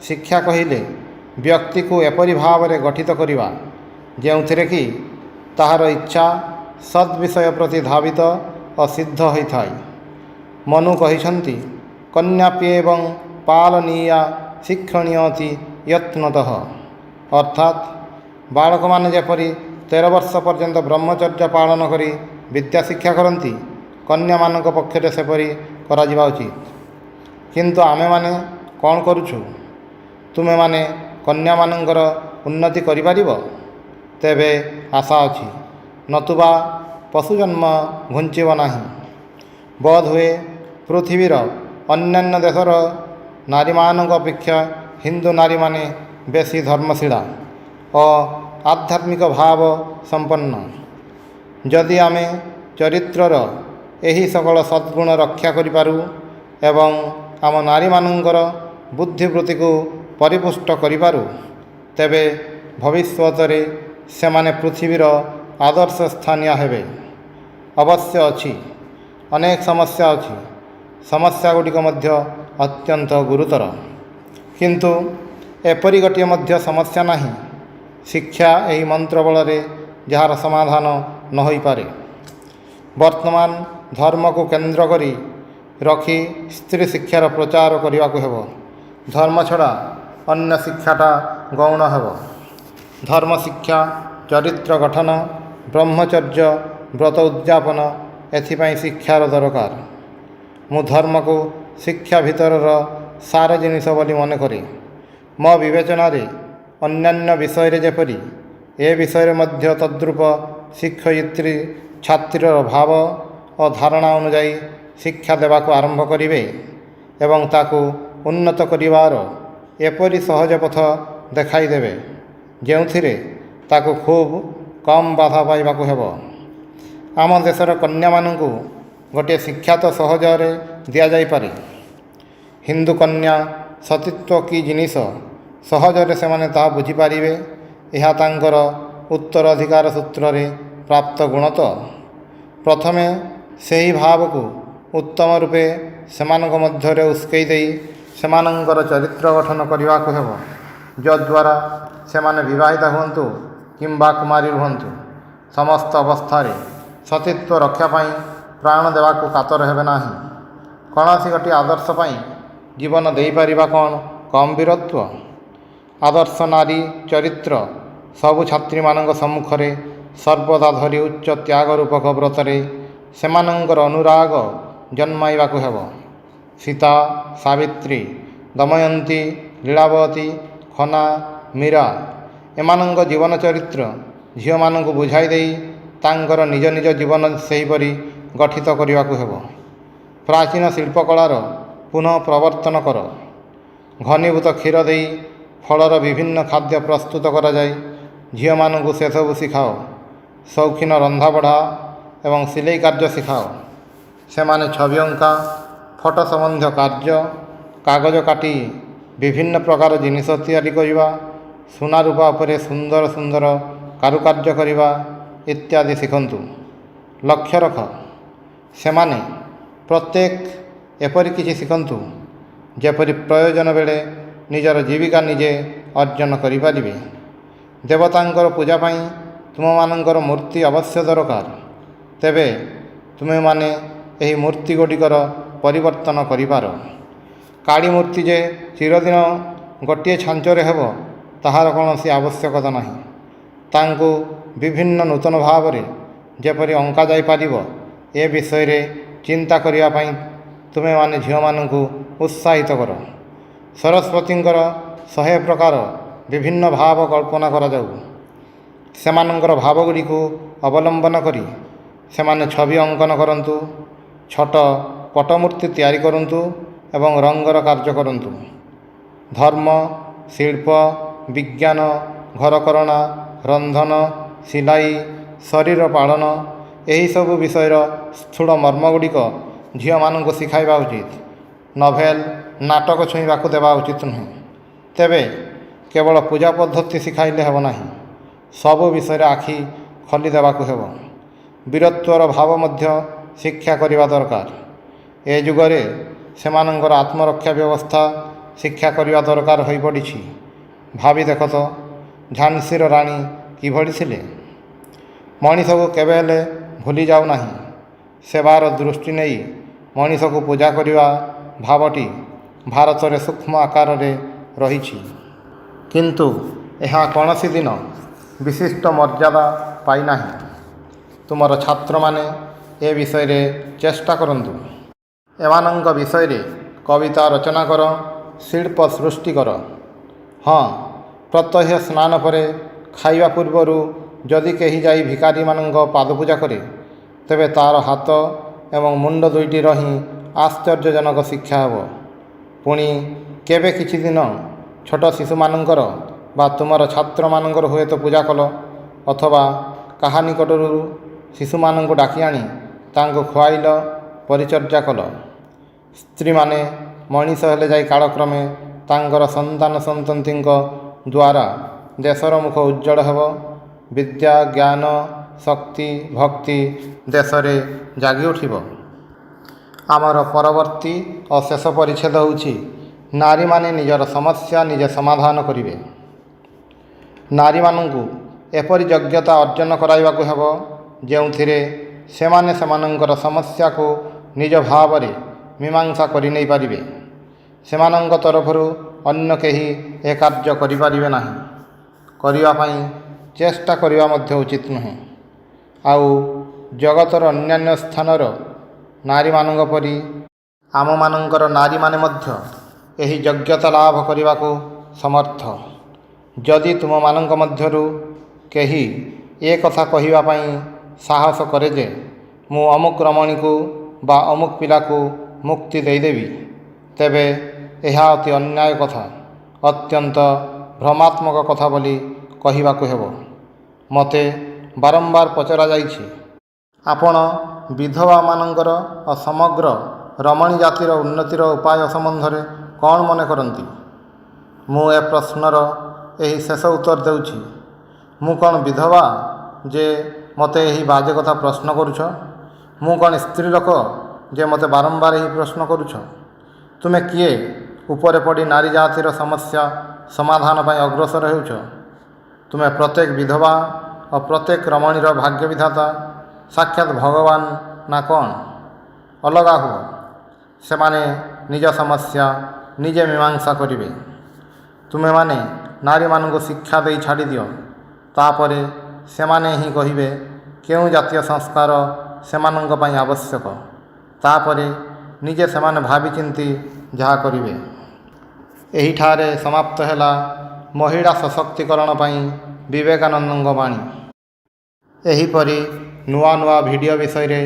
ଶିକ୍ଷା କହିଲେ ବ୍ୟକ୍ତିକୁ ଏପରି ଭାବରେ ଗଠିତ କରିବା ଯେଉଁଥିରେ କି ତାହାର ଇଚ୍ଛା ସଦ୍ବିଷୟ ପ୍ରତି ଧାବିତ ଓ ସିଦ୍ଧ ହୋଇଥାଏ। ମନୁ କହିଛନ୍ତି, କନ୍ୟାପ୍ୟେବଂ ପାଳନୀୟା ଶିକ୍ଷଣୀୟତି ଯତ୍ନତଃ। ଅର୍ଥାତ୍ ବାଳକମାନେ ଯେପରି 13 ବର୍ଷ ପର୍ଯ୍ୟନ୍ତ ବ୍ରହ୍ମଚର୍ଯ୍ୟ ପାଳନ କରି ବିଦ୍ୟା ଶିକ୍ଷା କରନ୍ତି, କନ୍ୟାମାନଙ୍କ ପକ୍ଷରେ ସେପରି କରାଯିବା ଉଚିତ। କିନ୍ତୁ ଆମେମାନେ କ'ଣ କରୁଛୁ? ତୁମେମାନେ କନ୍ୟାମାନଙ୍କର ଉନ୍ନତି କରିପାରିବ? ତେବେ ଆଶା ଅଛି, ନତୁବା ପଶୁଜନ୍ମ ଘୁଞ୍ଚିବ ନାହିଁ। ବୋଧହୁଏ ପୃଥିବୀର ଅନ୍ୟାନ୍ୟ ଦେଶର ନାରୀମାନଙ୍କ ଅପେକ୍ଷା ହିନ୍ଦୁ ନାରୀମାନେ ବେଶୀ ଧର୍ମଶୀଳା ଓ ଆଧ୍ୟାତ୍ମିକ ଭାବ ସମ୍ପନ୍ନ। ଯଦି ଆମେ ଚରିତ୍ରର ଏହି ସକଳ ସଦ୍ଗୁଣ ରକ୍ଷା କରିପାରୁ ଏବଂ ଆମ ନାରୀମାନଙ୍କର ବୁଦ୍ଧିବୃତ୍ତିକୁ ପରିପୁଷ୍ଟ କରିପାରୁ, ତେବେ ଭବିଷ୍ୟତରେ ସେମାନେ ପୃଥିବୀର ଆଦର୍ଶ ସ୍ଥାନୀୟ ହେବେ। ଅବଶ୍ୟ ଅଛି, ଅନେକ ସମସ୍ୟା ଅଛି। ସମସ୍ୟାଗୁଡ଼ିକ ମଧ୍ୟ ଅତ୍ୟନ୍ତ ଗୁରୁତର। କିନ୍ତୁ ଏପରି ଗୋଟିଏ ମଧ୍ୟ ସମସ୍ୟା ନାହିଁ, ଶିକ୍ଷା ଏହି ମନ୍ତ୍ର ବଳରେ ଯାହାର ସମାଧାନ ନ ହୋଇପାରେ। ବର୍ତ୍ତମାନ ଧର୍ମକୁ କେନ୍ଦ୍ର କରି ରଖି ସ୍ତ୍ରୀ ଶିକ୍ଷାର ପ୍ରଚାର କରିବାକୁ ହେବ। ଧର୍ମ ଛଡ଼ା ଅନ୍ୟ ଶିକ୍ଷାଟା ଗୌଣ ହେବ। ଧର୍ମ ଶିକ୍ଷା, ଚରିତ୍ର ଗଠନ, ବ୍ରହ୍ମଚର୍ଯ୍ୟ, ବ୍ରତ ଉଦ୍ଯାପନ, ଏଥିପାଇଁ ଶିକ୍ଷାର ଦରକାର। ମୁଁ ଧର୍ମକୁ ଶିକ୍ଷା ଭିତରର ସାର ଜିନିଷ ବୋଲି ମନେ କରେ। ମୋ ବିବେଚନାରେ ଅନ୍ୟାନ୍ୟ ବିଷୟରେ ଯେପରି ଏ ବିଷୟରେ ମଧ୍ୟ ତଦ୍ରୂପ ଶିକ୍ଷୟିତ୍ରୀ ଛାତ୍ରୀର ଭାବ ଓ ଧାରଣା ଅନୁଯାୟୀ ଶିକ୍ଷା ଦେବାକୁ ଆରମ୍ଭ କରିବେ ଏବଂ ତାକୁ ଉନ୍ନତ କରିବାର ଏପରି ସହଜ ପଥ ଦେଖାଇଦେବେ, ଯେଉଁଥିରେ ତାକୁ ଖୁବ୍ କମ୍ ବାଧା ପାଇବାକୁ ହେବ। ଆମ ଦେଶର କନ୍ୟାମାନଙ୍କୁ ଗୋଟିଏ ଶିକ୍ଷା ତ ସହଜରେ ଦିଆଯାଇପାରେ। ହିନ୍ଦୁ କନ୍ୟା ସତୀତ୍ୱ କି ଜିନିଷ ସହଜରେ ସେମାନେ ତାହା ବୁଝିପାରିବେ। ଏହା ତାଙ୍କର ଉତ୍ତରାଧିକାର ସୂତ୍ରରେ ପ୍ରାପ୍ତ ଗୁଣ ତ। ପ୍ରଥମେ ସେହି ଭାବକୁ ଉତ୍ତମ ରୂପେ ସେମାନଙ୍କ ମଧ୍ୟରେ ଉସ୍କେଇ ଦେଇ ସେମାନଙ୍କର ଚରିତ୍ର ଗଠନ କରିବାକୁ ହେବ, ଯଦ୍ୱାରା ସେମାନେ ବିବାହିତ ହୁଅନ୍ତୁ କିମ୍ବା କୁମାରୀ ରୁହନ୍ତୁ, ସମସ୍ତ ଅବସ୍ଥାରେ ସତୀତ୍ୱ ରକ୍ଷା ପାଇଁ ପ୍ରାଣ ଦେବାକୁ କାତର ହେବେ ନାହିଁ। କୌଣସି ଗୋଟିଏ ଆଦର୍ଶ ପାଇଁ ଜୀବନ ଦେଇପାରିବା କ'ଣ କମ୍ ବୀରତ୍ୱ? ଆଦର୍ଶ ନାରୀ ଚରିତ୍ର ସବୁ ଛାତ୍ରୀମାନଙ୍କ ସମ୍ମୁଖରେ ସର୍ବଦା ଧରି ଉଚ୍ଚ ତ୍ୟାଗ ରୂପକ ବ୍ରତରେ ସେମାନଙ୍କର ଅନୁରାଗ ଜନ୍ମାଇବାକୁ ହେବ। ସୀତା, ସାବିତ୍ରୀ, ଦମୟନ୍ତୀ, ଲୀଳାବତୀ, ଖନା, ମୀରା ଏମାନଙ୍କ ଜୀବନ ଚରିତ୍ର ଝିଅମାନଙ୍କୁ ବୁଝାଇ ଦେଇ ତାଙ୍କର ନିଜ ନିଜ ଜୀବନ ସେହିପରି ଗଠିତ କରିବାକୁ ହେବ। ପ୍ରାଚୀନ ଶିଳ୍ପକଳାର ପୁନଃ ପ୍ରବର୍ତ୍ତନ କର। ଘନୀଭୂତ କ୍ଷୀର ଦେଇ ଫଳର ବିଭିନ୍ନ ଖାଦ୍ୟ ପ୍ରସ୍ତୁତ କରାଯାଇ ଝିଅମାନଙ୍କୁ ସେସବୁ ଶିଖାଅ। ସୌଖିନ ରନ୍ଧାବଢ଼ା ଏବଂ ସିଲେଇ କାର୍ଯ୍ୟ ଶିଖାଅ। ସେମାନେ ଛବି ଅଙ୍କା, ଫଟୋ ସମ୍ବନ୍ଧୀୟ କାର୍ଯ୍ୟ, କାଗଜ କାଟି ବିଭିନ୍ନ ପ୍ରକାର ଜିନିଷ ତିଆରି କରିବା, ସୁନା ରୂପା ଉପରେ ସୁନ୍ଦର ସୁନ୍ଦର କାରୁକାର୍ଯ୍ୟ କରିବା ଇତ୍ୟାଦି ଶିଖନ୍ତୁ। ଲକ୍ଷ୍ୟ ରଖ, ସେମାନେ ପ୍ରତ୍ୟେକ ଏପରି କିଛି ଶିଖନ୍ତୁ ଯେପରି ପ୍ରୟୋଜନ ବେଳେ ନିଜର ଜୀବିକା ନିଜେ ଅର୍ଜନ କରିପାରିବେ। ଦେବତାଙ୍କର ପୂଜା ପାଇଁ ତୁମମାନଙ୍କର ମୂର୍ତ୍ତି ଅବଶ୍ୟ ଦରକାର। ତେବେ ତୁମେମାନେ ଏହି ମୂର୍ତ୍ତି ଗୁଡ଼ିକର ପରିବର୍ତ୍ତନ କରିପାର। କାଳୀ ମୂର୍ତ୍ତି ଯେ ଚିରଦିନ ଗୋଟିଏ ଛାଞ୍ଚରେ ହେବ ତାହାର କୌଣସି ଆବଶ୍ୟକତା ନାହିଁ। ତାଙ୍କୁ ବିଭିନ୍ନ ନୂତନ ଭାବରେ ଯେପରି ଅଙ୍କାଯାଇପାରିବ ଏ ବିଷୟରେ ଚିନ୍ତା କରିବା ପାଇଁ ତୁମେମାନେ ଝିଅମାନଙ୍କୁ ଉତ୍ସାହିତ କର। ସରସ୍ୱତୀଙ୍କର 100 ପ୍ରକାର ବିଭିନ୍ନ ଭାବ କଳ୍ପନା କରାଯାଉ। ସେମାନଙ୍କର ଭାବଗୁଡ଼ିକୁ ଅବଲମ୍ବନ କରି ସେମାନେ ଛବି ଅଙ୍କନ କରନ୍ତୁ, ଛୋଟ ପଟ୍ଟମୂର୍ତ୍ତି ତିଆରି କରନ୍ତୁ ଏବଂ ରଙ୍ଗର କାର୍ଯ୍ୟ କରନ୍ତୁ। ଧର୍ମ, ଶିଳ୍ପ, ବିଜ୍ଞାନ, ଘରକରଣା, ରନ୍ଧନ, ସିଲାଇ, ଶରୀର ପାଳନ ଏହିସବୁ ବିଷୟର ସ୍ଥୂଳ ମର୍ମଗୁଡ଼ିକ ଝିଅମାନଙ୍କୁ ଶିଖାଇବା ଉଚିତ। ନଭେଲ, ନାଟକ ଛୁଇଁବାକୁ ଦେବା ଉଚିତ ନୁହେଁ। ତେବେ କେବଳ ପୂଜା ପଦ୍ଧତି ଶିଖାଇଲେ ହେବ ନାହିଁ, ସବୁ ବିଷୟରେ ଆଖି ଖୋଲି ଦେବାକୁ ହେବ। ବୀରତ୍ୱର ଭାବ ମଧ୍ୟ ଶିକ୍ଷା କରିବା ଦରକାର। ଏ ଯୁଗରେ ସେମାନଙ୍କର ଆତ୍ମରକ୍ଷା ବ୍ୟବସ୍ଥା ଶିକ୍ଷା କରିବା ଦରକାର ହୋଇପଡ଼ିଛି। ଭାବି ଦେଖ ତ, ଝାନ୍ସୀର ରାଣୀ କିଭଳି ଥିଲେ? ମଣିଷକୁ କେବେ ହେଲେ ଭୁଲି ଯାଉନାହିଁ। ସେବାର ଦୃଷ୍ଟି ନେଇ ମଣିଷକୁ ପୂଜା କରିବା ଭାବଟି ଭାରତରେ ସୂକ୍ଷ୍ମ ଆକାରରେ ରହିଛି, କିନ୍ତୁ ଏହା କୌଣସି ଦିନ ବିଶିଷ୍ଟ ମର୍ଯ୍ୟାଦା ପାଇନାହିଁ। ତୁମର ଛାତ୍ରମାନେ ଏ ବିଷୟରେ ଚେଷ୍ଟା କରନ୍ତୁ। ଏମାନଙ୍କ ବିଷୟରେ କବିତା ରଚନା କର, ଶିଳ୍ପ ସୃଷ୍ଟି କର। ହଁ, ପ୍ରତ୍ୟହ ସ୍ନାନ ପରେ ଖାଇବା ପୂର୍ବରୁ ଯଦି କେହି ଯାଇ ଭିକାରୀମାନଙ୍କ ପାଦପୂଜା କରେ, ତେବେ ତା'ର ହାତ ଏବଂ ମୁଣ୍ଡ ଦୁଇଟିର ହିଁ ଆଶ୍ଚର୍ଯ୍ୟଜନକ ଶିକ୍ଷା ହେବ। ପୁଣି କେବେ କିଛି ଦିନ ଛୋଟ ଶିଶୁମାନଙ୍କର ବା ତୁମର ଛାତ୍ରମାନଙ୍କର ହୁଏତ ପୂଜା କଲ, ଅଥବା କାହା ନିକଟରୁ ଶିଶୁମାନଙ୍କୁ ଡାକି ଆଣି ତାଙ୍କୁ ଖୁଆଇଲ, ପରିଚର୍ଯା କଲ। ସ୍ତ୍ରୀମାନେ ମଣିଷ ହେଲେ ଯାଇ କାଳକ୍ରମେ ତାଙ୍କର ସନ୍ତାନ ସନ୍ତତିଙ୍କ ଦ୍ୱାରା ଦେଶର ମୁଖ ଉଜ୍ଜ୍ୱଳ ହେବ। ବିଦ୍ୟା, ଜ୍ଞାନ, ଶକ୍ତି, ଭକ୍ତି ଦେଶରେ ଜାଗି ଉଠିବ। ଆମର ପରବର୍ତ୍ତୀ ଓ ଶେଷ ପରିଚ୍ଛେଦ ହେଉଛି ନାରୀମାନେ ନିଜର ସମସ୍ୟା ନିଜେ ସମାଧାନ କରିବେ। ନାରୀମାନଙ୍କୁ ଏପରି ଯୋଗ୍ୟତା ଅର୍ଜନ କରାଇବାକୁ ହେବ ଯେଉଁଥିରେ ସେମାନେ ସେମାନଙ୍କର ସମସ୍ୟାକୁ ନିଜ ଭାବରେ ମୀମାଂସା କରିନେଇ ପାରିବେ। ସେମାନଙ୍କ ତରଫରୁ ଅନ୍ୟ କେହି ଏ କାର୍ଯ୍ୟ କରିପାରିବେ ନାହିଁ। କରିବା ପାଇଁ ଚେଷ୍ଟା କରିବା ମଧ୍ୟ ଉଚିତ ନୁହେଁ। ଆଉ ଜଗତର ଅନ୍ୟାନ୍ୟ ସ୍ଥାନର ନାରୀମାନଙ୍କ ପରି ଆମମାନଙ୍କର ନାରୀମାନେ ମଧ୍ୟ ଏହି ଯୋଗ୍ୟତା ଲାଭ କରିବାକୁ ସମର୍ଥ। ଯଦି ତୁମମାନଙ୍କ ମଧ୍ୟରୁ କେହି ଏ କଥା କହିବା ପାଇଁ ସାହସ କରେ ଯେ ମୁଁ ଅମୁକ ରମଣୀକୁ ବା ଅମୁକ ପିଲାକୁ ମୁକ୍ତି ଦେଇଦେବି, ତେବେ ଏହା ଅତି ଅନ୍ୟାୟ କଥା, ଅତ୍ୟନ୍ତ ଭ୍ରମାତ୍ମକ କଥା ବୋଲି କହିବାକୁ ହେବ। ମୋତେ ବାରମ୍ବାର ପଚରାଯାଇଛି, ଆପଣ ବିଧବାମାନଙ୍କର ଓ ସମଗ୍ର ରମଣୀ ଜାତିର ଉନ୍ନତିର ଉପାୟ ସମ୍ବନ୍ଧରେ କ'ଣ ମନେ କରନ୍ତି? ମୁଁ ଏ ପ୍ରଶ୍ନର ଏହି ଶେଷ ଉତ୍ତର ଦେଉଛି, ମୁଁ କ'ଣ ବିଧବା ଯେ ମୋତେ ଏହି ବାଜେ କଥା ପ୍ରଶ୍ନ କରୁଛ? ମୁଁ କ'ଣ ସ୍ତ୍ରୀ ଲୋକ ଯେ ମୋତେ ବାରମ୍ବାର ଏହି ପ୍ରଶ୍ନ କରୁଛ? ତୁମେ କିଏ ଉପରେ ପଡ଼ି ନାରୀ ଜାତିର ସମସ୍ୟା ସମାଧାନ ପାଇଁ ଅଗ୍ରସର ହେଉଛ? ତୁମେ ପ୍ରତ୍ୟେକ ବିଧବା ଓ ପ୍ରତ୍ୟେକ ରମଣୀର ଭାଗ୍ୟ ବିଧାତା, ସାକ୍ଷାତ ଭଗବାନ ନା କ'ଣ? ଅଲଗା ହୁଅ। ସେମାନେ ନିଜ ସମସ୍ୟା ନିଜେ ମୀମାଂସା କରିବେ। ତୁମେମାନେ ନାରୀମାନଙ୍କୁ ଶିକ୍ଷା ଦେଇ ଛାଡ଼ିଦିଅ। ତାପରେ ସେମାନେ ହିଁ କହିବେ କେଉଁ ଜାତୀୟ ସଂସ୍କାର ସେମାନଙ୍କ ପାଇଁ ଆବଶ୍ୟକ। ତାପରେ ନିଜେ ସେମାନେ ଭାବିଚିନ୍ତି ଯାହା କରିବେ। ଏହିଠାରେ ସମାପ୍ତ ହେଲା ମହିଳା ସଶକ୍ତିକରଣ ପାଇଁ ବିବେକାନନ୍ଦଙ୍କ ବାଣୀ। ଏହିପରି ନୂଆ ନୂଆ ଭିଡ଼ିଓ ବିଷୟରେ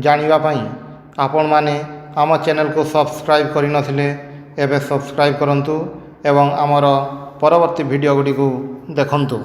ଜାଣିବା ପାଇଁ ଆପଣମାନେ ଆମ ଚ୍ୟାନେଲକୁ ସବସ୍କ୍ରାଇବ୍ କରିନଥିଲେ ଏବେ ସବସ୍କ୍ରାଇବ୍ କରନ୍ତୁ ଏବଂ ଆମର ପରବର୍ତ୍ତୀ ଭିଡ଼ିଓ ଗୁଡ଼ିକୁ ଦେଖନ୍ତୁ।